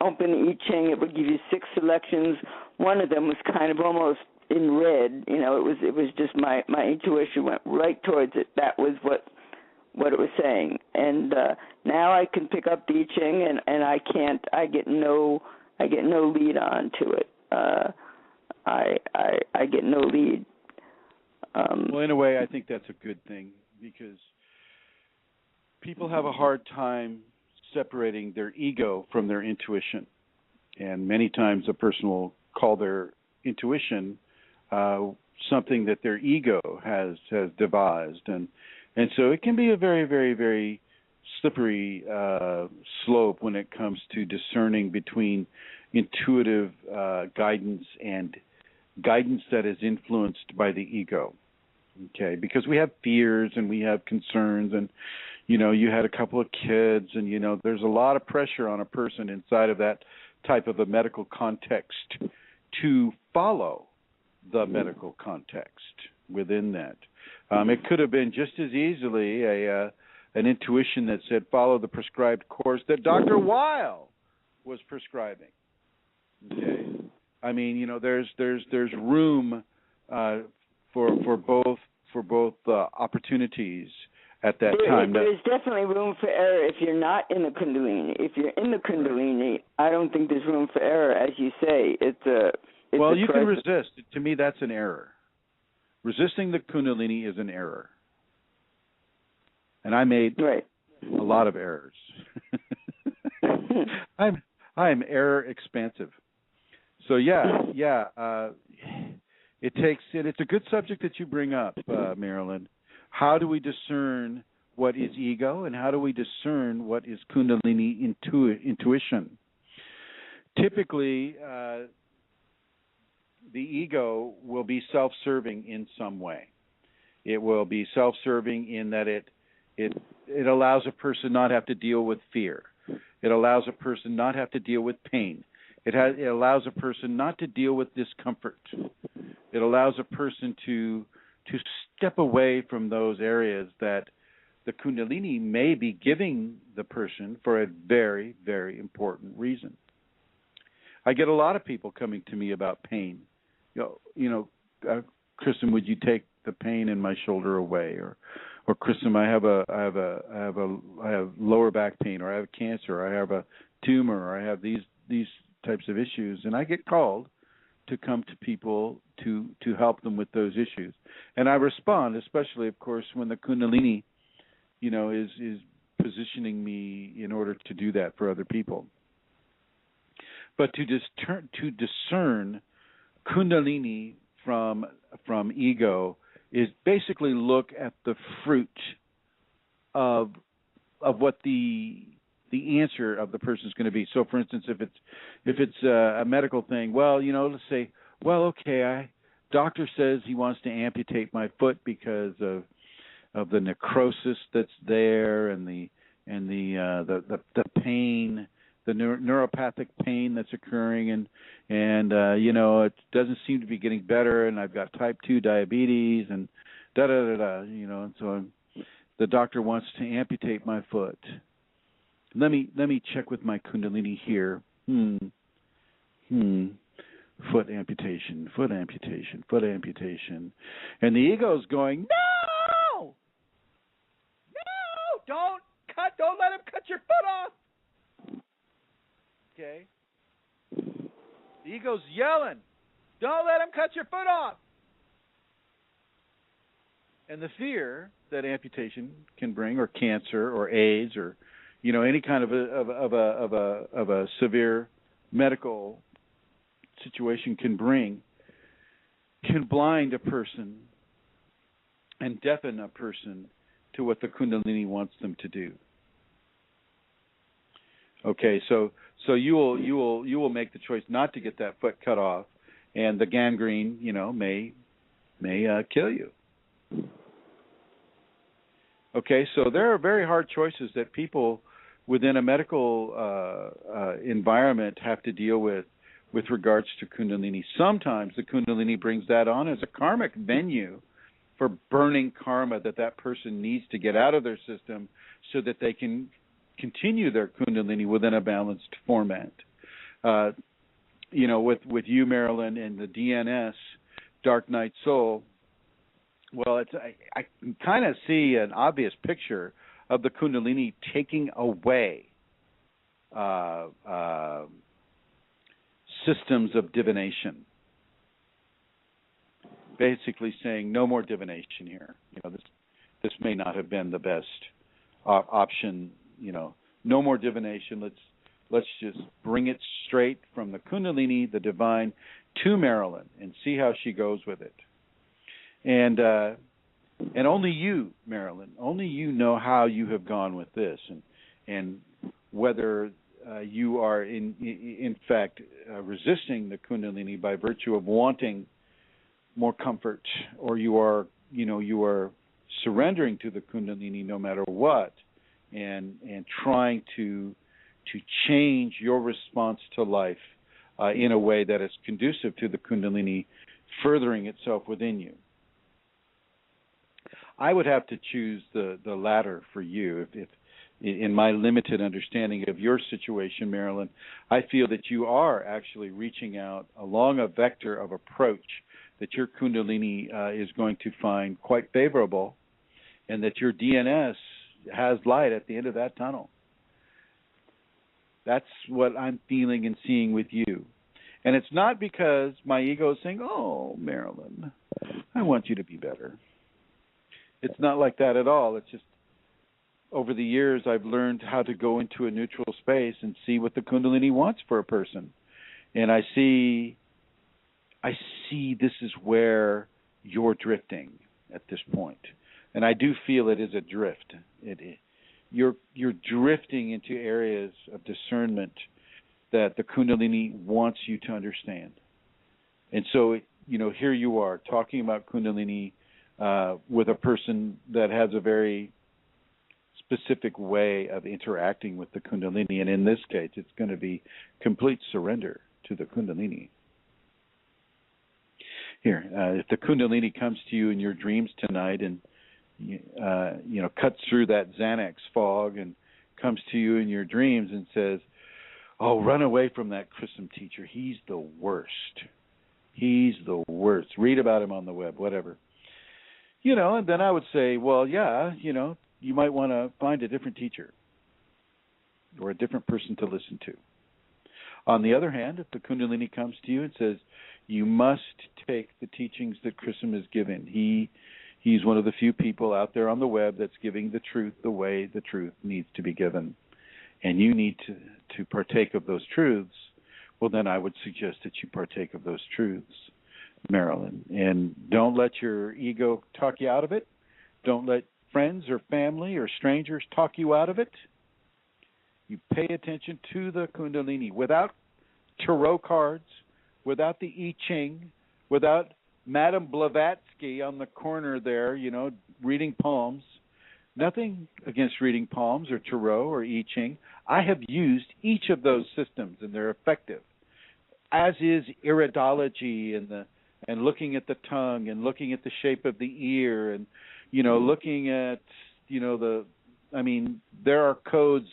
open the I Ching, it would give you 6 selections. One of them was kind of almost in red. It was just my intuition went right towards it. That was what it was saying. And now I can pick up the I Ching, and I can't. I get no lead on to it. I get no lead. Well, in a way, I think that's a good thing, because people have a hard time separating their ego from their intuition. And many times a person will call their intuition something that their ego has devised. And so it can be a very, very, very slippery slope when it comes to discerning between intuitive guidance and guidance that is influenced by the ego. Okay, because we have fears and we have concerns, and you had a couple of kids, and there's a lot of pressure on a person inside of that type of a medical context to follow the medical context within that. It could have been just as easily an intuition that said follow the prescribed course that Dr. Weil was prescribing. Okay, I mean, there's room for both opportunities at that time. There's definitely room for error if you're not in the Kundalini. If you're in the Kundalini, I don't think there's room for error, as you say. You can resist. To me, that's an error. Resisting the Kundalini is an error. And I made a lot of errors. I'm error expansive. So it takes it. It's a good subject that you bring up, Marilyn. How do we discern what is ego, and how do we discern what is Kundalini intuition? Typically, the ego will be self-serving in some way. It will be self-serving in that it allows a person not have to deal with fear. It allows a person not have to deal with pain. It allows a person not to deal with discomfort. It allows a person to step away from those areas that the Kundalini may be giving the person for a very, very important reason. I get a lot of people coming to me about pain. Chrism, would you take the pain in my shoulder away? Or Chrism, I have lower back pain, or I have cancer, or I have a tumor, or I have these types of issues, and I get called to come to people to help them with those issues. And I respond, especially, of course, when the Kunalini, is positioning me in order to do that for other people. But to discern Kundalini from ego is basically look at the fruit of what the answer of the person is going to be. So, for instance, if it's a medical thing, let's say, doctor says he wants to amputate my foot because of the necrosis that's there, and the pain, the neuropathic pain that's occurring, and it doesn't seem to be getting better, and I've got type 2 diabetes, and and so the doctor wants to amputate my foot. Let me check with my Kundalini here. Foot amputation. And the ego's going, no, don't let him cut your foot off. Okay. The ego's yelling, don't let him cut your foot off. And the fear that amputation can bring, or cancer, or AIDS, or any kind of a severe medical situation can blind a person and deafen a person to what the Kundalini wants them to do. Okay, so you will make the choice not to get that foot cut off, and the gangrene, may kill you. Okay, so there are very hard choices that people within a medical environment have to deal with regards to Kundalini. Sometimes the Kundalini brings that on as a karmic venue for burning karma that person needs to get out of their system so that they can continue their Kundalini within a balanced format. With you, Marilyn, and the DNS, Dark Night Soul, well, I can kind of see an obvious picture of the Kundalini taking away systems of divination. Basically saying no more divination here. This may not have been the best option. No more divination. Let's just bring it straight from the Kundalini, the divine, to Marilyn and see how she goes with it. And only you, Marilyn, only you know how you have gone with this, and whether you are in fact resisting the Kundalini by virtue of wanting more comfort, or you are surrendering to the Kundalini no matter what, and trying to change your response to life in a way that is conducive to the Kundalini furthering itself within you. I would have to choose the latter for you. If in my limited understanding of your situation, Marilyn, I feel that you are actually reaching out along a vector of approach that your Kundalini is going to find quite favorable, and that your DNS has light at the end of that tunnel. That's what I'm feeling and seeing with you. And it's not because my ego is saying, oh, Marilyn, I want you to be better. It's not like that at all. It's just over the years I've learned how to go into a neutral space and see what the Kundalini wants for a person. And I see this is where you're drifting at this point. And I do feel it is a drift. You're drifting into areas of discernment that the Kundalini wants you to understand. And so, here you are talking about Kundalini with a person that has a very specific way of interacting with the Kundalini. And in this case, it's going to be complete surrender to the Kundalini. Here, if the Kundalini comes to you in your dreams tonight and cuts through that Xanax fog and comes to you in your dreams and says, oh, run away from that Chrism teacher. He's the worst. He's the worst. Read about him on the web, whatever. And then I would say, well, yeah, you might want to find a different teacher or a different person to listen to. On the other hand, if the Kundalini comes to you and says, you must take the teachings that Chrism is given. He's one of the few people out there on the web that's giving the truth the way the truth needs to be given. And you need to partake of those truths. Well, then I would suggest that you partake of those truths, Marilyn. And don't let your ego talk you out of it. Don't let friends or family or strangers talk you out of it. You pay attention to the Kundalini without tarot cards, without the I Ching, without Madame Blavatsky on the corner there, reading palms. Nothing against reading palms or tarot or I Ching. I have used each of those systems, and they're effective, as is iridology and looking at the tongue and looking at the shape of the ear and, looking at, there are codes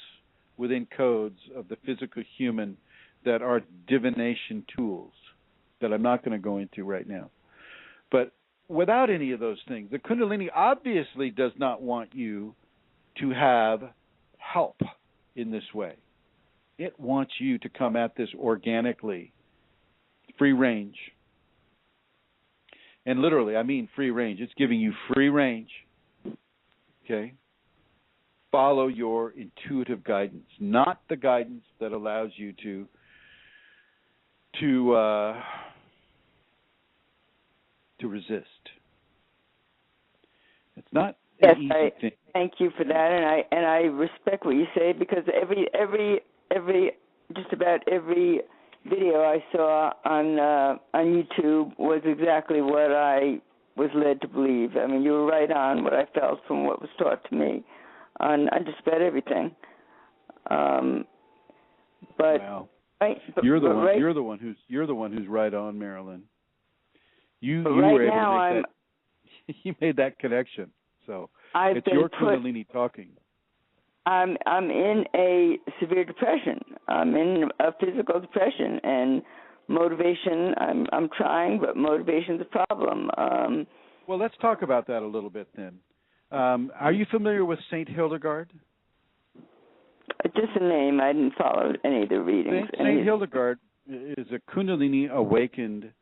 within codes of the physical human that are divination tools that I'm not going to go into right now. But without any of those things, the Kundalini obviously does not want you to have help in this way. It wants you to come at this organically, free range. And literally, I mean free range. It's giving you free range. Okay? Follow your intuitive guidance, not the guidance that allows you to resist. It's not an easy thing. Thank you for that, and I respect what you say, because just about every video I saw on YouTube was exactly what I was led to believe. I mean, you were right on what I felt from what was taught to me on just about everything. But wow. You're the one who's right on, Marilyn. You right were able now to make that. You made that connection. So it's your Kunalini talking. I'm in a severe depression. I'm in a physical depression, and motivation. I'm trying, but motivation's a problem. Well, let's talk about that a little bit then. Are you familiar with Saint Hildegard? Just a name. I didn't follow any of the readings. Saint Hildegard is a Kundalini awakened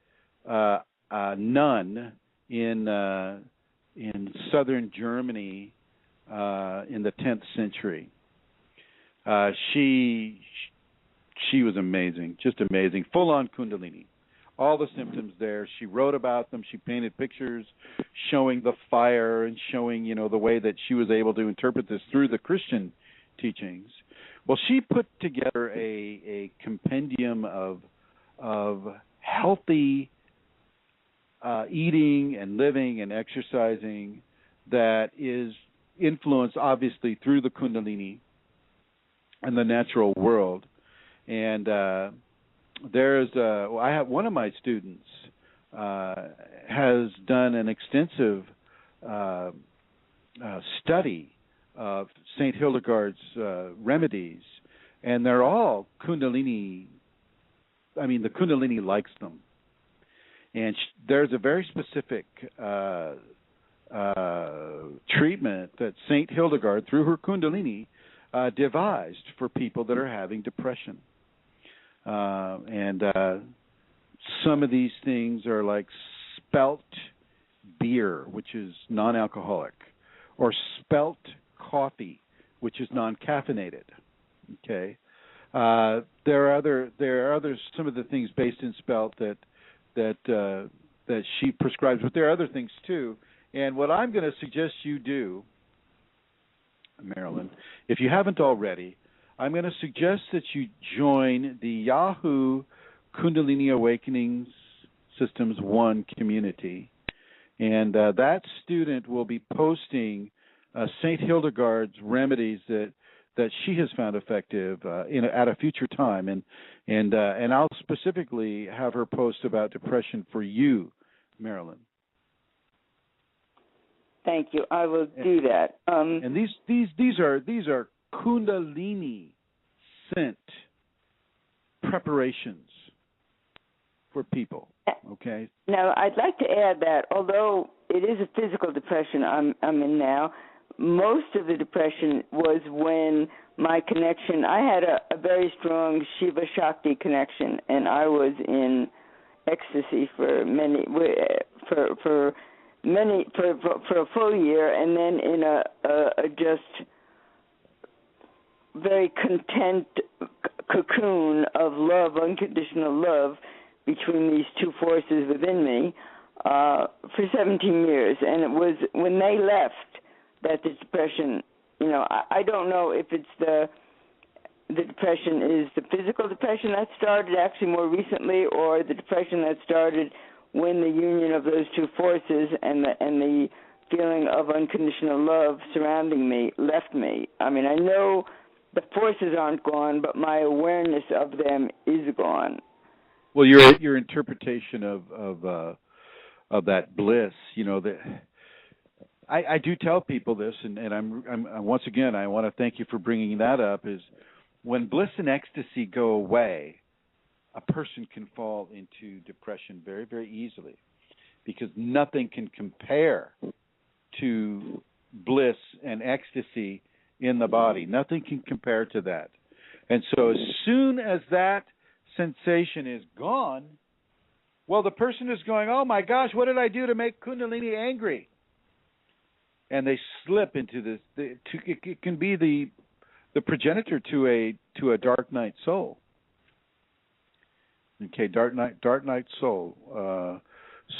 nun in southern Germany in the 10th century. She was amazing, just amazing, full-on Kundalini. All the symptoms there. She wrote about them. She painted pictures showing the fire and showing, the way that she was able to interpret this through the Christian teachings. Well, she put together a compendium of healthy eating and living and exercising that is influenced obviously through the Kundalini and the natural world. And I have one of my students has done an extensive study of Saint Hildegard's remedies, and they're all Kundalini. I mean, the Kundalini likes them, and there's a very specific treatment that Saint Hildegard, through her Kundalini, devised for people that are having depression. And some of these things are like spelt beer, which is non-alcoholic, or spelt coffee, which is non-caffeinated. Okay, there are other some of the things based in spelt that she prescribes, but there are other things too. And what I'm going to suggest you do, Marilyn, if you haven't already, I'm going to suggest that you join the Yahoo Kundalini Awakening Systems 1 community. And that student will be posting St. Hildegard's remedies that she has found effective at a future time. And I'll specifically have her post about depression for you, Marilyn. Thank you. I will do that. And these are Kundalini sent preparations for people. Okay. Now, I'd like to add that although it is a physical depression I'm in now, most of the depression was when my connection. I had a very strong Shiva Shakti connection, and I was in ecstasy for a full year, and then in a just very content cocoon of love, unconditional love, between these two forces within me for 17 years. And it was when they left that the depression, I don't know if it's the depression is the physical depression that started actually more recently, or the depression that started when the union of those two forces and the feeling of unconditional love surrounding me left me. I mean, I know the forces aren't gone, but my awareness of them is gone. Well, your interpretation of that bliss, I do tell people this, and I'm once again I want to thank you for bringing that up. Is when bliss and ecstasy go away, a person can fall into depression very, very easily, because nothing can compare to bliss and ecstasy in the body. Nothing can compare to that. And so as soon as that sensation is gone, well, the person is going, oh my gosh, what did I do to make Kundalini angry? And they slip into this. It can be the progenitor to a dark night soul. Okay, dark night soul.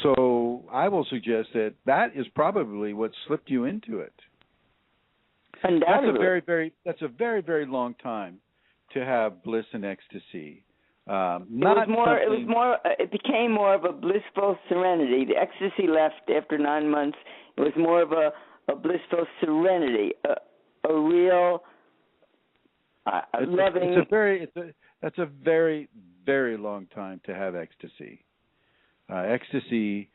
So I will suggest that is probably what slipped you into it. Undoubtedly. That's a very, very long time to have bliss and ecstasy. It became more of a blissful serenity. The ecstasy left after 9 months. It was more of a blissful serenity, a real loving. That's a very, very long time to have ecstasy. Ecstasy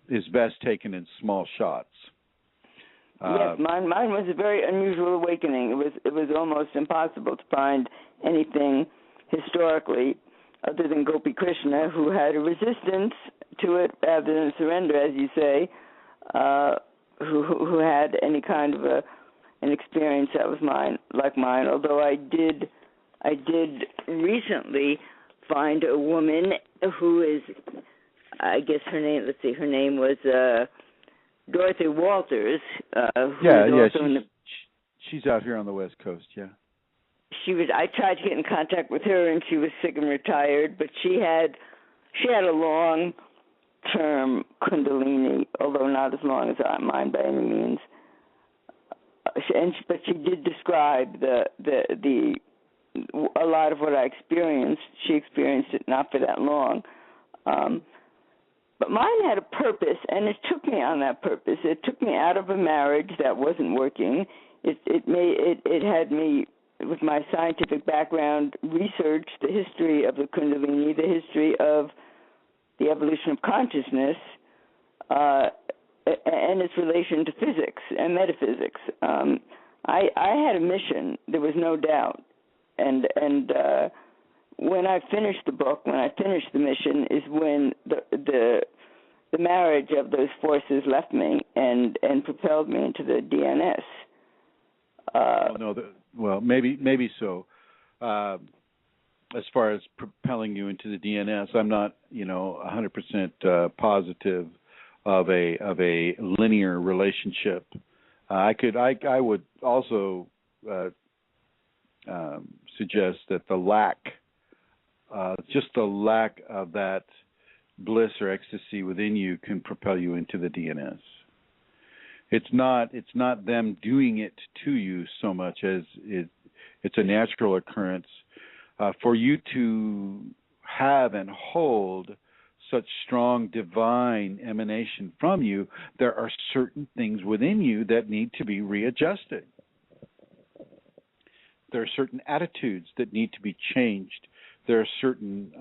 is best taken in small shots. Yes, mine was a very unusual awakening. It was almost impossible to find anything historically other than Gopi Krishna, who had a resistance to it rather than surrender, as you say, who had any kind of an experience that was like mine. Although I did recently find a woman who is, I guess her name was Dorothy Walters. She's out here on the West Coast, yeah. I tried to get in contact with her, and she was sick and retired, but she had a long-term Kundalini, although not as long as mine by any means. But she did describe a lot of what I experienced. She experienced it not for that long. But mine had a purpose, and it took me on that purpose. It took me out of a marriage that wasn't working. It had me, with my scientific background, research the history of the Kundalini, the history of the evolution of consciousness, and its relation to physics and metaphysics. I had a mission, there was no doubt. And when I finished the book, when I finished the mission, is when the marriage of those forces left me and propelled me into the DNS. Maybe so. As far as propelling you into the DNS, I'm not, 100% positive of a linear relationship. I would also suggest that the lack of that bliss or ecstasy within you can propel you into the DNS. It's not them doing it to you so much as it's a natural occurrence. For you to have and hold such strong divine emanation from you, there are certain things within you that need to be readjusted. There are certain attitudes that need to be changed. There are certain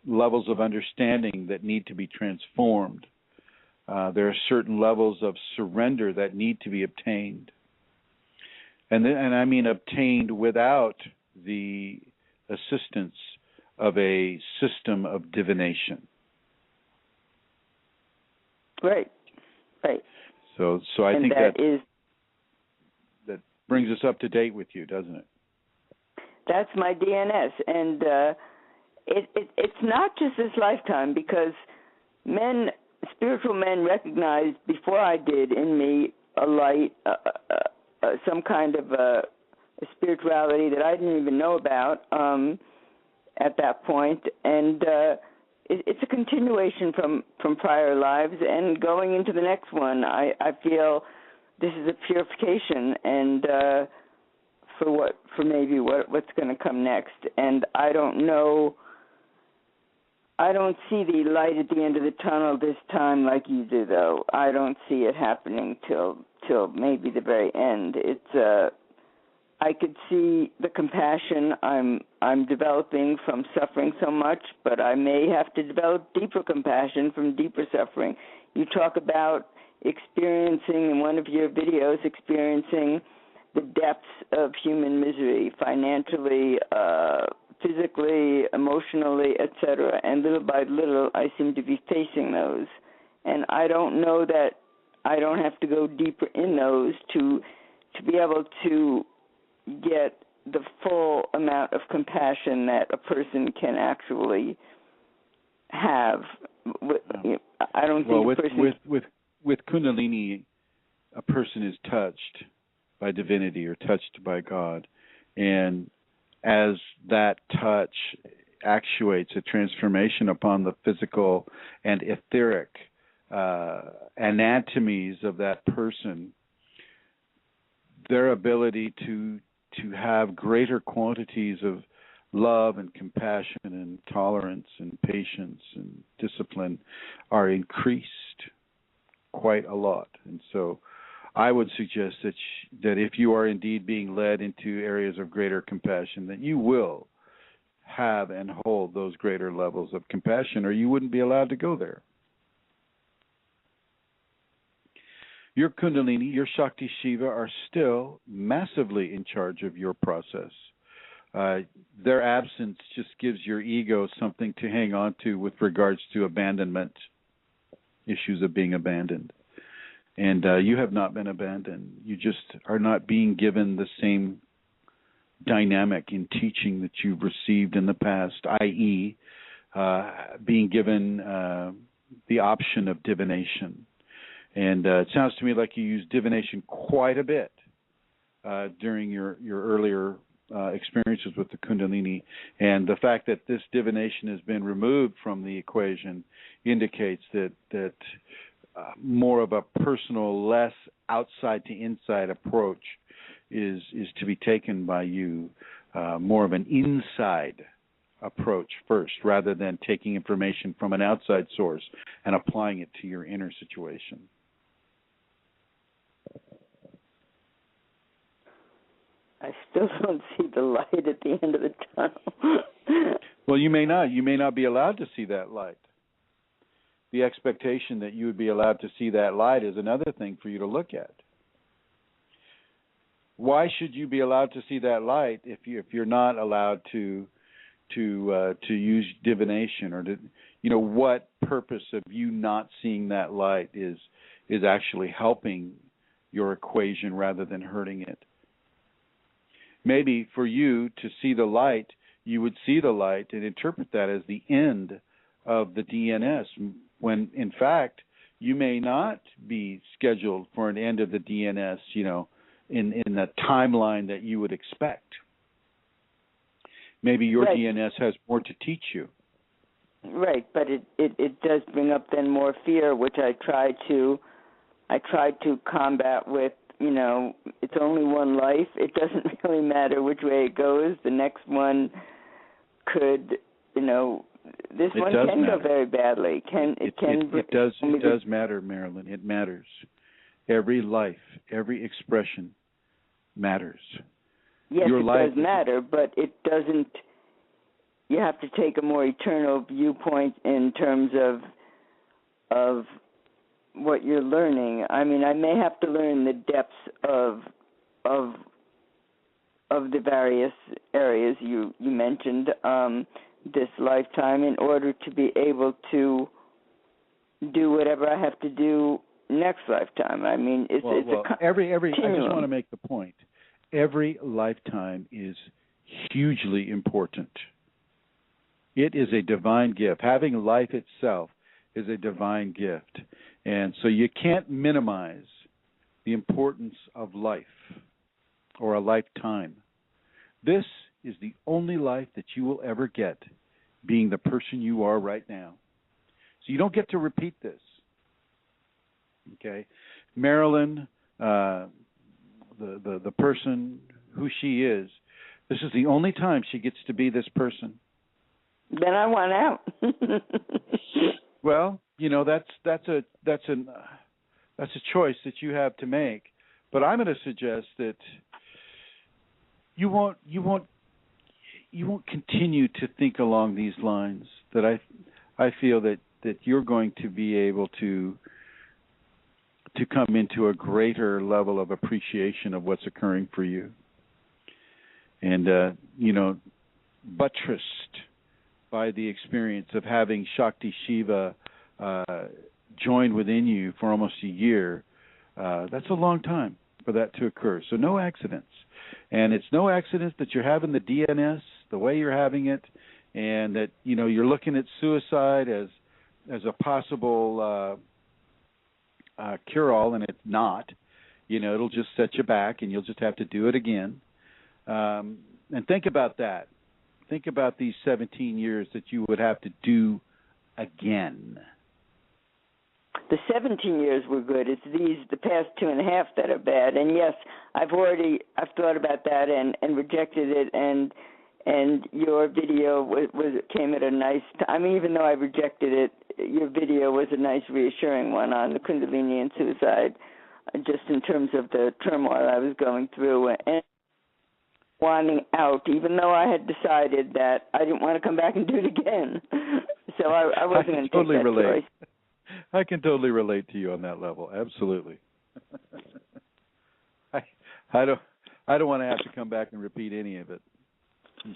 levels of understanding that need to be transformed. There are certain levels of surrender that need to be obtained. And I mean obtained without the assistance of a system of divination. Right. So I think that brings us up to date with you, doesn't it? That's my DNS, and it's not just this lifetime, because spiritual men recognized before I did in me a light, some kind of a spirituality that I didn't even know about at that point, and it's a continuation from prior lives and going into the next one. I feel this is a purification, and for maybe what's going to come next. And I don't know. I don't see the light at the end of the tunnel this time like you do, though. I don't see it happening till maybe the very end. I could see the compassion I'm developing from suffering so much, but I may have to develop deeper compassion from deeper suffering. You talk about experiencing, in one of your videos, experiencing the depths of human misery, financially, physically, emotionally, etc. And little by little, I seem to be facing those. And I don't know that I don't have to go deeper in those to be able to get the full amount of compassion that a person can actually have. I don't think a person... with Kunalini, a person is touched by divinity or touched by God, and as that touch actuates a transformation upon the physical and etheric anatomies of that person, their ability to have greater quantities of love and compassion and tolerance and patience and discipline are increased quite a lot. And so I would suggest that if you are indeed being led into areas of greater compassion, that you will have and hold those greater levels of compassion, or you wouldn't be allowed to go there. Your Kundalini, your Shakti Shiva are still massively in charge of your process. Their absence just gives your ego something to hang on to with regards to abandonment, issues of being abandoned. And you have not been abandoned. You just are not being given the same dynamic in teaching that you've received in the past, i.e., being given the option of divination. And it sounds to me like you used divination quite a bit during your earlier experiences with the Kundalini. And the fact that this divination has been removed from the equation indicates that more of a personal, less outside to inside approach is to be taken by you, more of an inside approach first, rather than taking information from an outside source and applying it to your inner situation. I still don't see the light at the end of the tunnel. Well, you may not. You may not be allowed to see that light. The expectation that you would be allowed to see that light is another thing for you to look at. Why should you be allowed to see that light if you're not allowed to use divination, or what purpose of you not seeing that light is actually helping your equation rather than hurting it? Maybe for you to see the light, you would see the light and interpret that as the end of the DNS, when in fact you may not be scheduled for an end of the DNS, in the timeline that you would expect. Maybe your right. DNS has more to teach you. Right, but it does bring up then more fear, which I try to combat with, it's only one life. It doesn't really matter which way it goes. The next one could, this one can matter. go very badly. It does matter, Marilyn. It matters. Every life, every expression matters. Yes, Your life does matter, but it doesn't. You have to take a more eternal viewpoint in terms of what you're learning. I mean, I may have to learn the depths of the various areas you mentioned this lifetime in order to be able to do whatever I have to do next lifetime. I mean, it's every. I just want to make the point. Every lifetime is hugely important. It is a divine gift. Having life itself is a divine gift. And so you can't minimize the importance of life or a lifetime. This is the only life that you will ever get, being the person you are right now. So you don't get to repeat this. Okay? Marilyn, the person who she is, this is the only time she gets to be this person. Then I want out. Well, that's a choice that you have to make. But I'm going to suggest that you won't continue to think along these lines. That I feel that you're going to be able to come into a greater level of appreciation of what's occurring for you. And buttressed by the experience of having Shakti Shiva joined within you for almost a year, that's a long time for that to occur. So no accidents. And it's no accident that you're having the DNS the way you're having it, and that you're looking at suicide as a possible cure-all, and it's not. It'll just set you back, and you'll just have to do it again. And think about that. Think about these 17 years that you would have to do again. The 17 years were good. It's the past 2.5 that are bad. And yes, I've thought about that and rejected it, and and your video came at a nice time. I mean, even though I rejected it, your video was a nice, reassuring one on the Kundalini and suicide, just in terms of the turmoil I was going through and wanting out, even though I had decided that I didn't want to come back and do it again. So I wasn't going to take that choice. I can totally relate to you on that level. Absolutely. I don't want to have to come back and repeat any of it.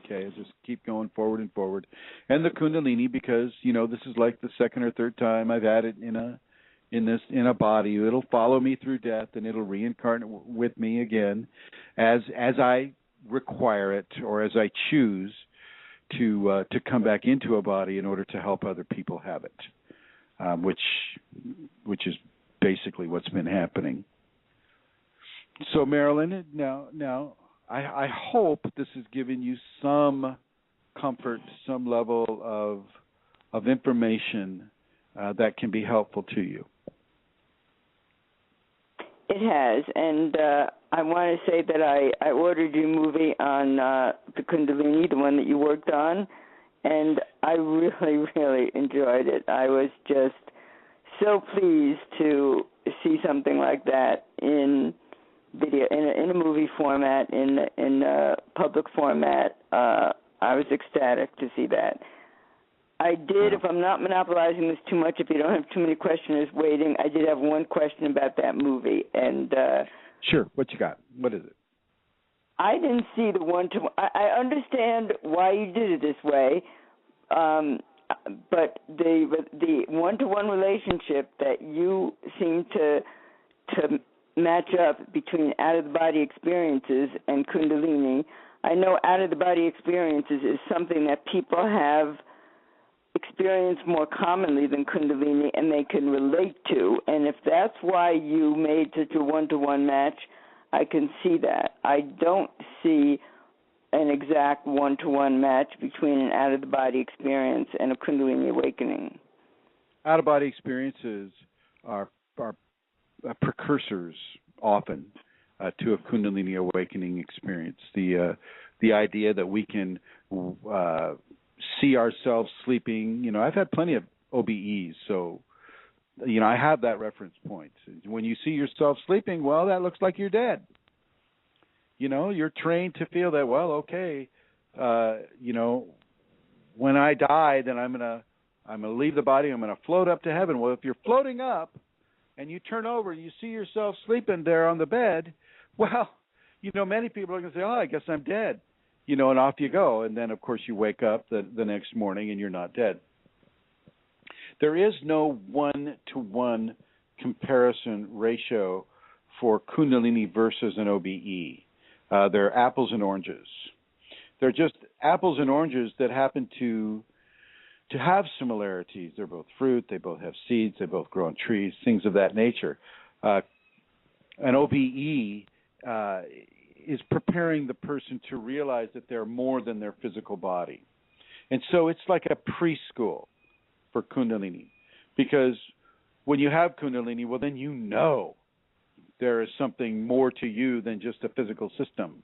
Okay, just keep going forward and forward. And the Kundalini, because this is like the second or third time I've had it in a body. It'll follow me through death, and it'll reincarnate with me again, as I require it or as I choose to come back into a body in order to help other people have it, which is basically what's been happening. So, Marilyn, now I hope this has given you some comfort, some level of information that can be helpful to you. It has, and I want to say that I ordered your movie on the Kundalini, the one that you worked on, and I really, really enjoyed it. I was just so pleased to see something like that in video, in a movie format, in a public format. I was ecstatic to see that. I did, if I'm not monopolizing this too much, if you don't have too many questioners waiting, I did have one question about that movie. And sure, what you got? What is it? I didn't see the one-to-one. I understand why you did it this way, but the one-to-one relationship that you seem to match up between out-of-the-body experiences and Kundalini. I know out-of-the-body experiences is something that people have experienced more commonly than Kundalini, and they can relate to. And if that's why you made such a one-to-one match, I can see that. I don't see an exact one-to-one match between an out-of-the-body experience and a Kundalini awakening. Out-of-body experiences are precursors often to a Kundalini awakening experience. The idea that we can see ourselves sleeping. I've had plenty of OBEs, so I have that reference point. When you see yourself sleeping, well, that looks like you're dead. You're trained to feel that, well, okay, when I die, then I'm gonna leave the body, I'm gonna float up to heaven. Well, if you're floating up and you turn over and you see yourself sleeping there on the bed, well, many people are gonna say, oh, I guess I'm dead. And off you go. And then, of course, you wake up the next morning and you're not dead. There is no one-to-one comparison ratio for Kundalini versus an OBE. They're apples and oranges. They're just apples and oranges that happen to have similarities. They're both fruit. They both have seeds. They both grow on trees, things of that nature. An OBE is preparing the person to realize that they're more than their physical body. And so it's like a preschool for Kundalini, because when you have Kundalini, well, then there is something more to you than just a physical system.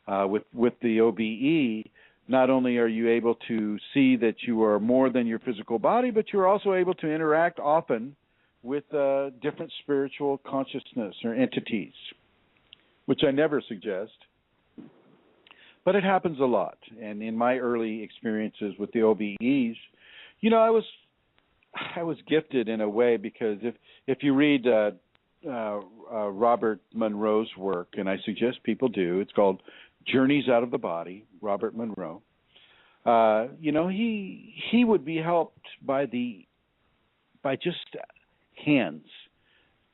With the OBE, not only are you able to see that you are more than your physical body, but you're also able to interact often with different spiritual consciousness or entities, which I never suggest, but it happens a lot. And in my early experiences with the OBEs, I was gifted in a way, because if you read Robert Monroe's work, and I suggest people do, it's called Journeys Out of the Body, Robert Monroe. He would be helped by just hands,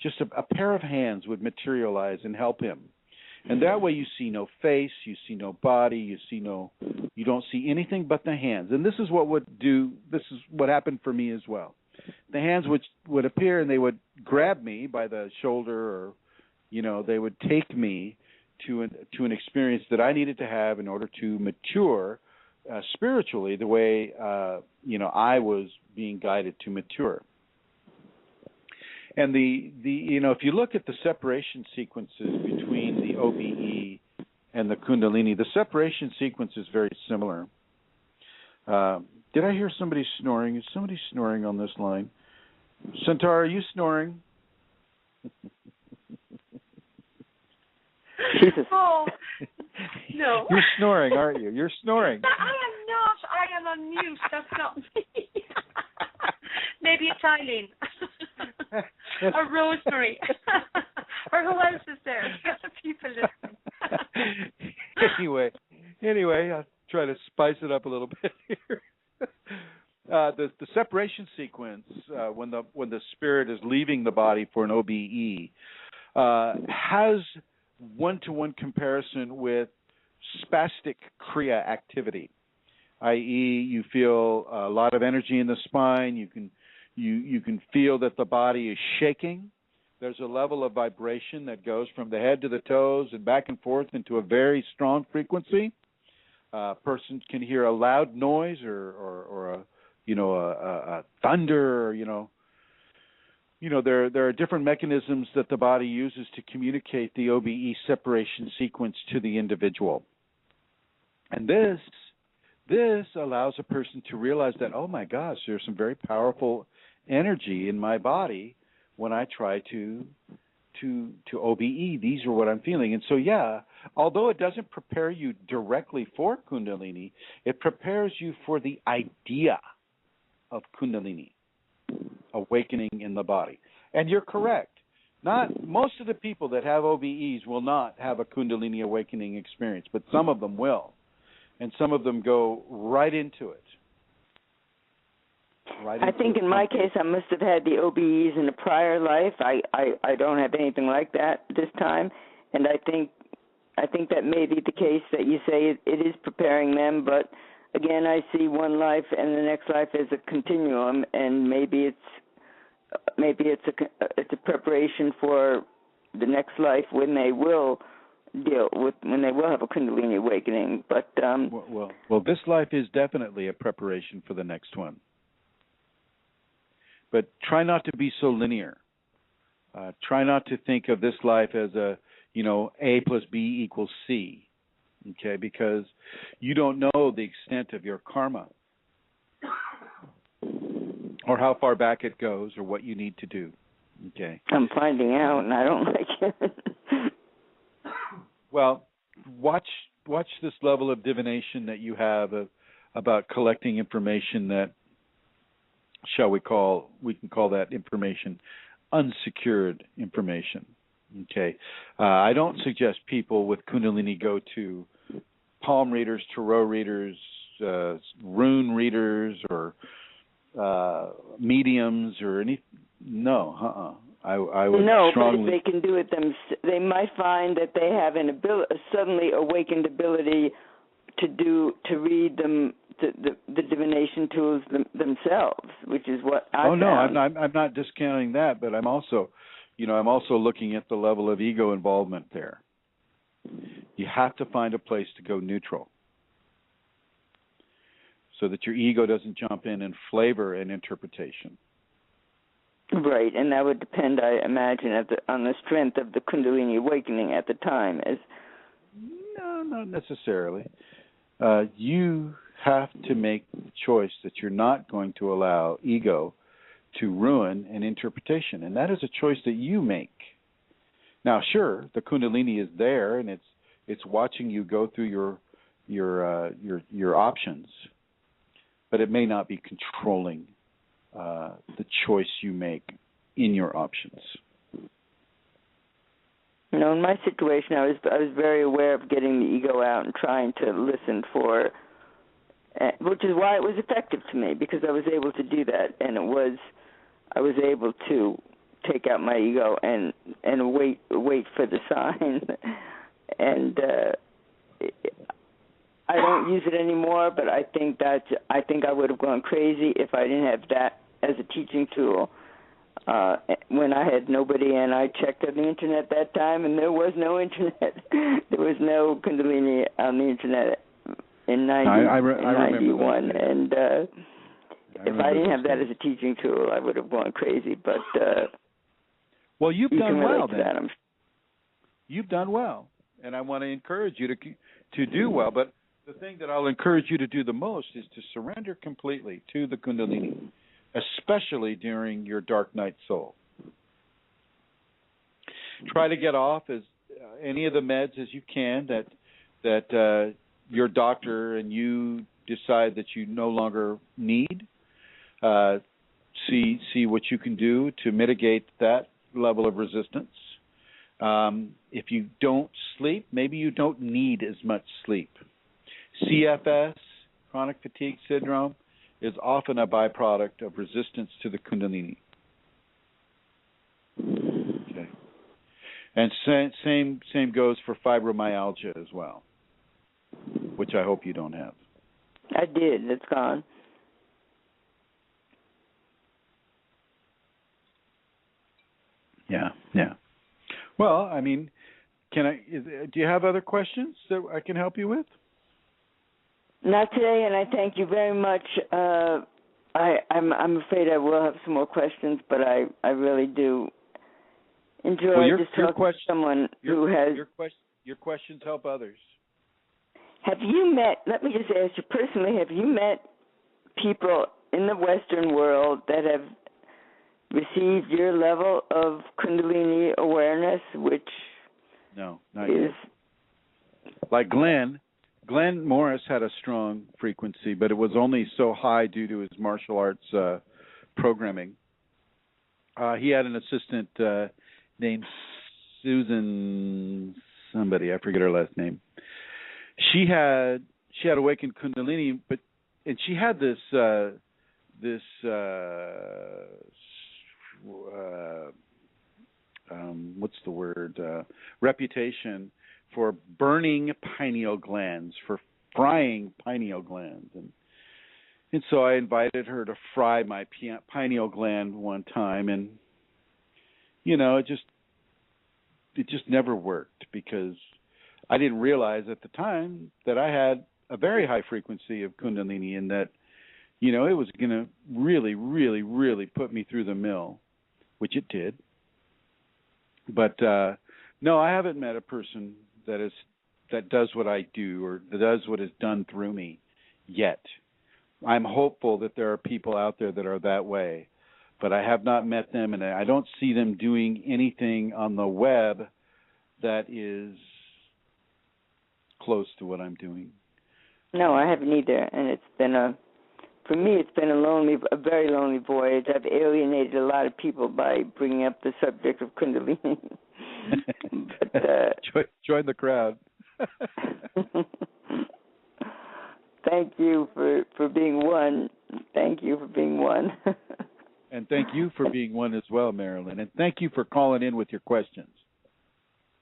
just a pair of hands would materialize and help him. And that way you see no face, you see no body, you don't see anything but the hands. And this is what happened for me as well. The hands would appear and they would grab me by the shoulder, or, they would take me to an experience that I needed to have in order to mature spiritually the way, I was being guided to mature. And if you look at the separation sequences between the OBE and the Kundalini. The separation sequence is very similar. Did I hear somebody snoring? Is somebody snoring on this line? Centaur, are you snoring? Jesus. Oh, no. You're snoring, aren't you? You're snoring. I am not. I am on mute. That's not me. Maybe it's Eileen. Or Rosemary. Or who else is there? The other people listening. Anyway, I'll try to spice it up a little bit here. The separation sequence, when the spirit is leaving the body for an OBE, has one-to-one comparison with spastic Kriya activity, i.e., you feel a lot of energy in the spine. You can feel that the body is shaking. There's a level of vibration that goes from the head to the toes and back and forth into a very strong frequency. Person can hear a loud noise or a thunder. There are different mechanisms that the body uses to communicate the OBE separation sequence to the individual. And this allows a person to realize that, oh my gosh, there's some very powerful energy in my body when I try to OBE. These are what I'm feeling. And so, yeah, although it doesn't prepare you directly for Kundalini, it prepares you for the idea of Kundalini, awakening in the body. And you're correct. Most of the people that have OBEs will not have a Kundalini awakening experience, but some of them will. And some of them go right into it. I think in my case, I must have had the OBEs in a prior life. I don't have anything like that this time, and I think that may be the case that you say it is preparing them. But again, I see one life and the next life as a continuum, and maybe it's a preparation for the next life when they will have a Kundalini awakening. But well, this life is definitely a preparation for the next one. But try not to be so linear. Try not to think of this life as A plus B equals C, okay? Because you don't know the extent of your karma or how far back it goes or what you need to do, okay? I'm finding out, and I don't like it. Well, watch this level of divination that you have about collecting information that, we can call that information unsecured information. Okay, I don't suggest people with Kundalini go to palm readers, tarot readers, rune readers, or mediums or any. No, I would strongly. But if they can do it they might find that they have a suddenly awakened ability to read them. The divination tools themselves, which is what I found. No, I'm not discounting that, but I'm also looking at the level of ego involvement there. You have to find a place to go neutral, so that your ego doesn't jump in and flavor an interpretation. Right, and that would depend, I imagine, on the strength of the Kundalini awakening at the time. No, not necessarily. You have to make the choice that you're not going to allow ego to ruin an interpretation, and that is a choice that you make. Now, sure, the Kundalini is there, and it's watching you go through your options, but it may not be controlling the choice you make in your options. In my situation, I was very aware of getting the ego out and trying to listen for, which is why it was effective to me, because I was able to do that, and I was able to take out my ego and wait for the sign, and I don't use it anymore. But I think I would have gone crazy if I didn't have that as a teaching tool. When I had nobody, and I checked on the internet that time, and there was no internet. There was no Kundalini on the internet in 91. And if I didn't have that as a teaching tool, I would have gone crazy. But well, you've done well then. That, you've done well, and I want to encourage you to do well. But the thing that I'll encourage you to do the most is to surrender completely to the Kundalini, especially during your dark night soul. Try to get off as any of the meds as you can that your doctor and you decide that you no longer need. See what you can do to mitigate that level of resistance. If you don't sleep, maybe you don't need as much sleep. CFS, chronic fatigue syndrome, is often a byproduct of resistance to the Kundalini. Okay. And same goes for fibromyalgia as well, which I hope you don't have. I did. It's gone. Yeah. Well, I mean, do you have other questions that I can help you with? Not today, and I thank you very much. I'm afraid I will have some more questions, but I really do enjoy just talking to someone who has... Your questions help others. Have you met, let me just ask you personally, have you met people in the Western world that have received your level of Kundalini awareness, which No, not yet. Like Glenn Morris had a strong frequency, but it was only so high due to his martial arts programming. He had an assistant named Susan somebody, I forget her last name. She had awakened Kundalini, and she had this what's the word, reputation for burning pineal glands, for frying pineal glands. And so I invited her to fry my pineal gland one time, and, it just never worked because I didn't realize at the time that I had a very high frequency of Kundalini and that, it was going to really, really, really put me through the mill, which it did. But no, I haven't met a person that does what I do or that does what is done through me yet. I'm hopeful that there are people out there that are that way, but I have not met them, and I don't see them doing anything on the web that is close to what I'm doing. No, I haven't either, and for me, it's been a very lonely voyage. I've alienated a lot of people by bringing up the subject of Kundalini. But, join the crowd. Thank you for being one. Thank you for being one. And thank you for being one as well, Marilyn. And thank you for calling in with your questions.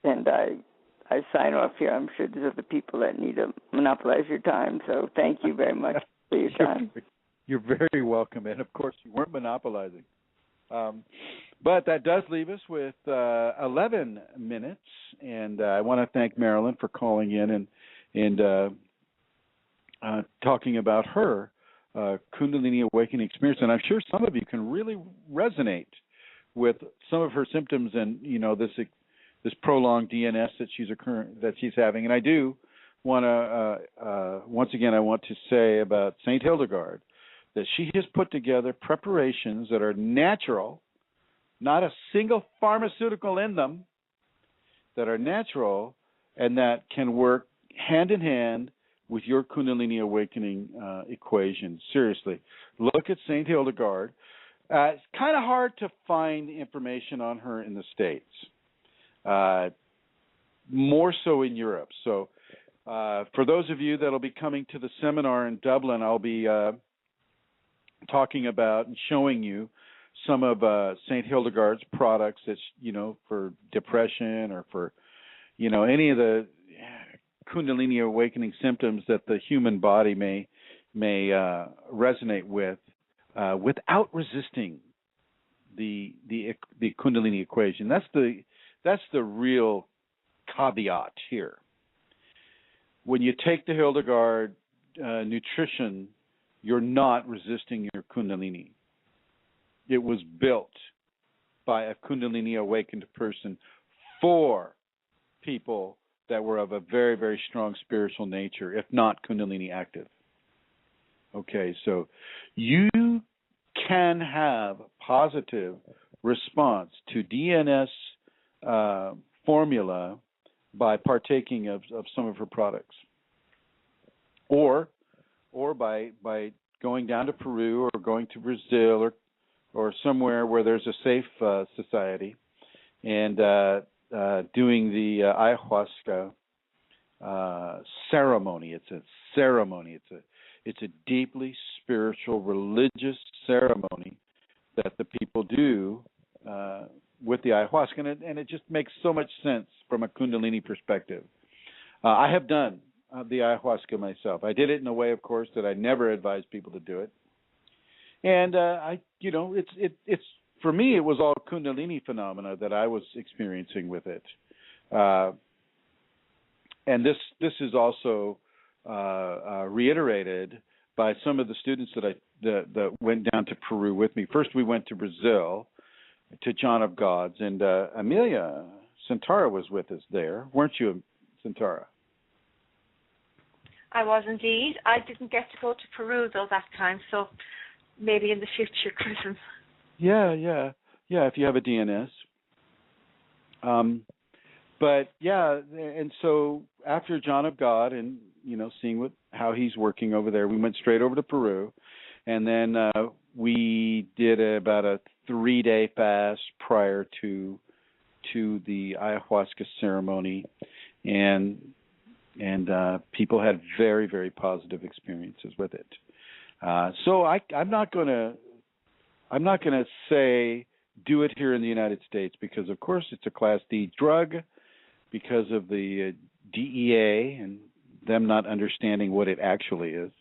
And I sign off here. I'm sure there's other people that need to monopolize your time. So thank you very much for your time. You're very welcome. And, of course, you weren't monopolizing. But that does leave us with 11 minutes. And I want to thank Marilyn for calling in and talking about her Kundalini awakening experience. And I'm sure some of you can really resonate with some of her symptoms and, this prolonged DNS that she's having. And I do want to, once again, I want to say about St. Hildegard that she has put together preparations that are natural, not a single pharmaceutical in them, that are natural and that can work hand in hand with your Kundalini awakening equation. Seriously, look at St. Hildegard. It's kind of hard to find information on her in the States. More so in Europe. So for those of you that will be coming to the seminar in Dublin, I'll be talking about and showing you some of St. Hildegard's products that's, for depression or for, any of the Kundalini awakening symptoms that the human body may resonate with without resisting the Kundalini equation. That's the real caveat here. When you take the Hildegard nutrition, you're not resisting your Kundalini. It was built by a Kundalini awakened person for people that were of a very, very strong spiritual nature, if not Kundalini active. Okay, so you can have positive response to DNS formula by partaking of some of her products, or by going down to Peru or going to Brazil or somewhere where there's a safe society and doing the ayahuasca ceremony. It's a ceremony. It's a deeply spiritual, religious ceremony that the people do with the ayahuasca, and it just makes so much sense from a Kundalini perspective. I have done the ayahuasca myself. I did it in a way, of course, that I never advise people to do it, and it's for me, it was all Kundalini phenomena that I was experiencing with it, and this is also reiterated by some of the students that went down to Peru with me. First, we went to Brazil, to John of Gods, and Amelia Centara was with us there, weren't you, Centara? I was indeed. I didn't get to go to Peru though that time, so maybe in the future, Chrism. Yeah. If you have a DNS. But yeah, and so after John of God, and seeing how he's working over there, we went straight over to Peru, and then we did about a 3-day fast prior to the ayahuasca ceremony, and people had very, very positive experiences with it. So I'm not going to say do it here in the United States, because of course it's a Class D drug because of the DEA and them not understanding what it actually is,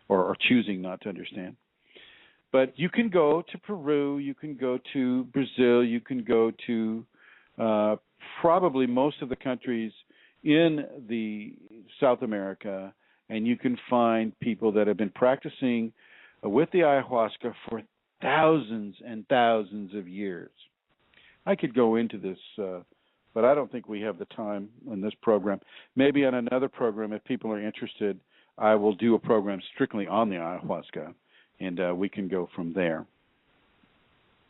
or choosing not to understand. But you can go to Peru, you can go to Brazil, you can go to probably most of the countries in the South America, and you can find people that have been practicing with the ayahuasca for thousands and thousands of years. I could go into this, but I don't think we have the time in this program. Maybe on another program, if people are interested, I will do a program strictly on the ayahuasca, and we can go from there.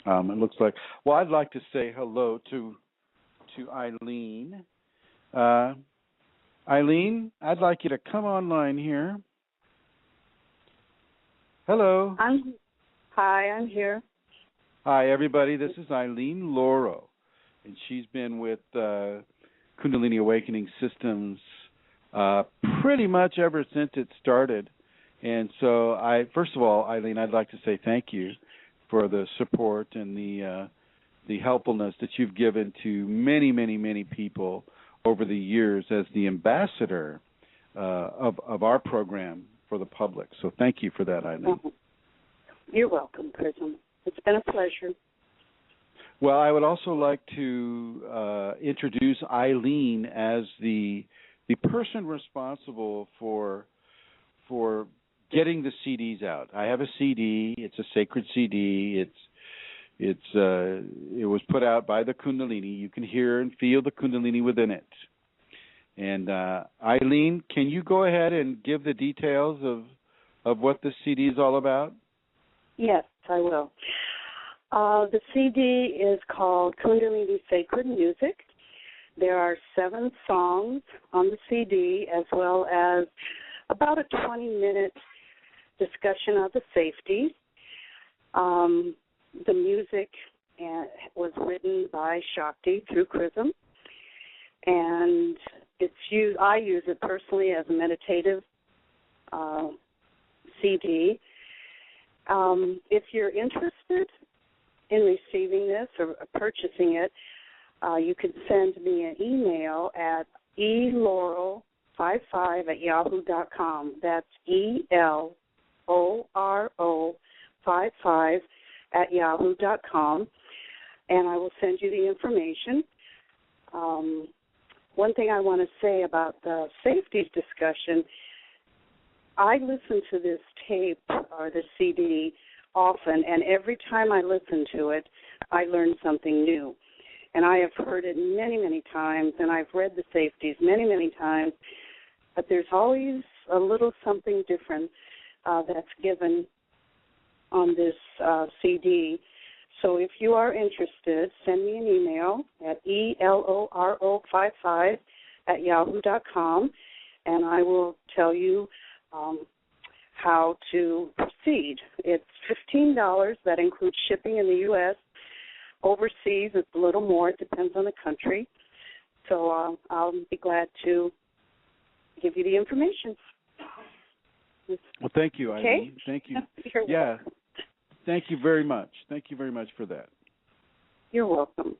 It looks like, well, I'd like to say hello to Eileen. Eileen, I'd like you to come online here. Hello. Hi, I'm here. Hi, everybody. This is Eileen Lauro, and she's been with Kundalini Awakening Systems pretty much ever since it started. And so, first of all, Eileen, I'd like to say thank you for the support and the helpfulness that you've given to many, many, many people over the years as the ambassador of our program for the public. So thank you for that, Eileen. You're welcome, Chrism. It's been a pleasure. Well, I would also like to introduce Eileen as the person responsible for getting the CDs out. I have a CD. It's a sacred CD. It was put out by the Kunalini. You can hear and feel the Kundalini within it. And Eileen, can you go ahead and give the details of what the CD is all about? Yes, I will. The CD is called Kundalini Sacred Music. There are 7 songs on the CD, as well as about a 20-minute discussion of the safeties. The music was written by Shakti through Chrism, and I use it personally as a meditative CD. If you're interested in receiving this or purchasing it, you can send me an email at eloro55@yahoo.com. That's ELORO55@yahoo.com, and I will send you the information. One thing I want to say about the safeties discussion, I listen to this tape or the CD often, and every time I listen to it, I learn something new. and I have heard it many, many times, and I've read the safeties many, many times, but there's always a little something different that's given on this CD. So if you are interested, send me an email at eloro55@yahoo.com, and I will tell you how to proceed. It's $15. That includes shipping in the U.S. Overseas, it's a little more. It depends on the country. So I'll be glad to give you the information. Well, thank you, Eileen. Okay? Thank you. You're welcome. Thank you very much. Thank you very much for that. You're welcome.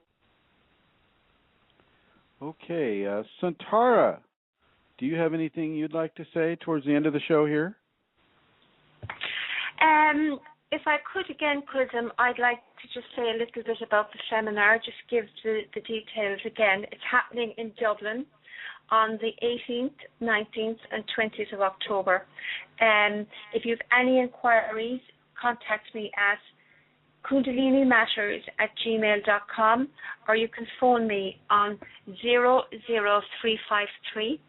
Okay, Santara, do you have anything you'd like to say towards the end of the show here? If I could again, Chrism, I'd like to just say a little bit about the seminar, just give the details again. It's happening in Dublin on the 18th, 19th, and 20th of October. If you have any inquiries, contact me at kundalinimatters@gmail.com, or you can phone me on 00353.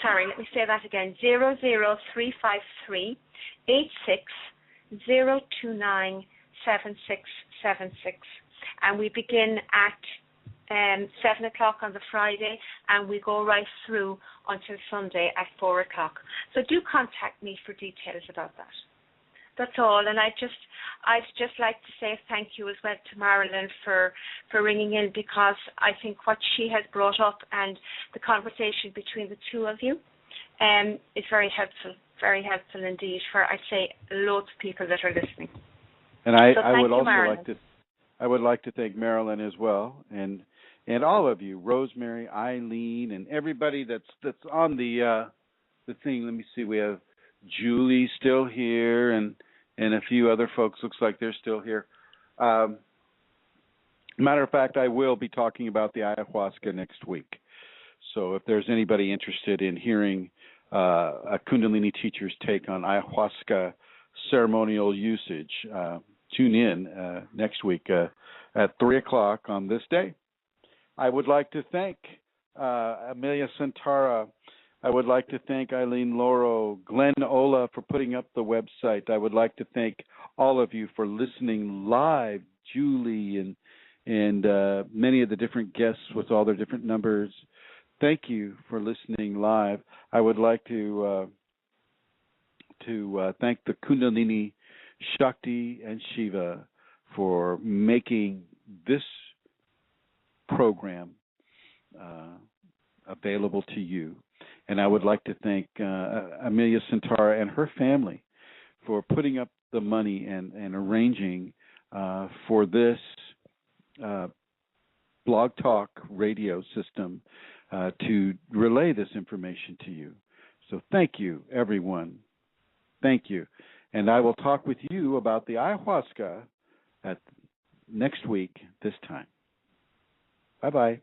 Sorry, let me say that again. 00353 86-029-7676. And we begin at 7 o'clock on the Friday, and we go right through until Sunday at 4 o'clock. So do contact me for details about that. That's all. And I'd just like to say thank you as well to Marilyn for ringing in, because I think what she has brought up and the conversation between the two of you is very helpful indeed for, I'd say, loads of people that are listening. And so I would also Marilyn. like to thank Marilyn as well, and all of you, Rosemary, Eileen, and everybody that's on the thing. Let me see, we have Julie still here, and a few other folks. Looks like they're still here. Matter of fact, I will be talking about the ayahuasca next week. So if there's anybody interested in hearing a Kundalini teacher's take on ayahuasca ceremonial usage, tune in next week at 3 o'clock on this day. I would like to thank Amelia Santara. I would like to thank Eileen Loro, Glenn Ola for putting up the website. I would like to thank all of you for listening live, Julie and many of the different guests with all their different numbers. Thank you for listening live. I would like to thank the Kundalini, Shakti, and Shiva for making this program available to you. And I would like to thank Amelia Santara and her family for putting up the money and arranging for this BlogTalk radio system to relay this information to you. So thank you, everyone. Thank you. And I will talk with you about the ayahuasca at next week this time. Bye-bye.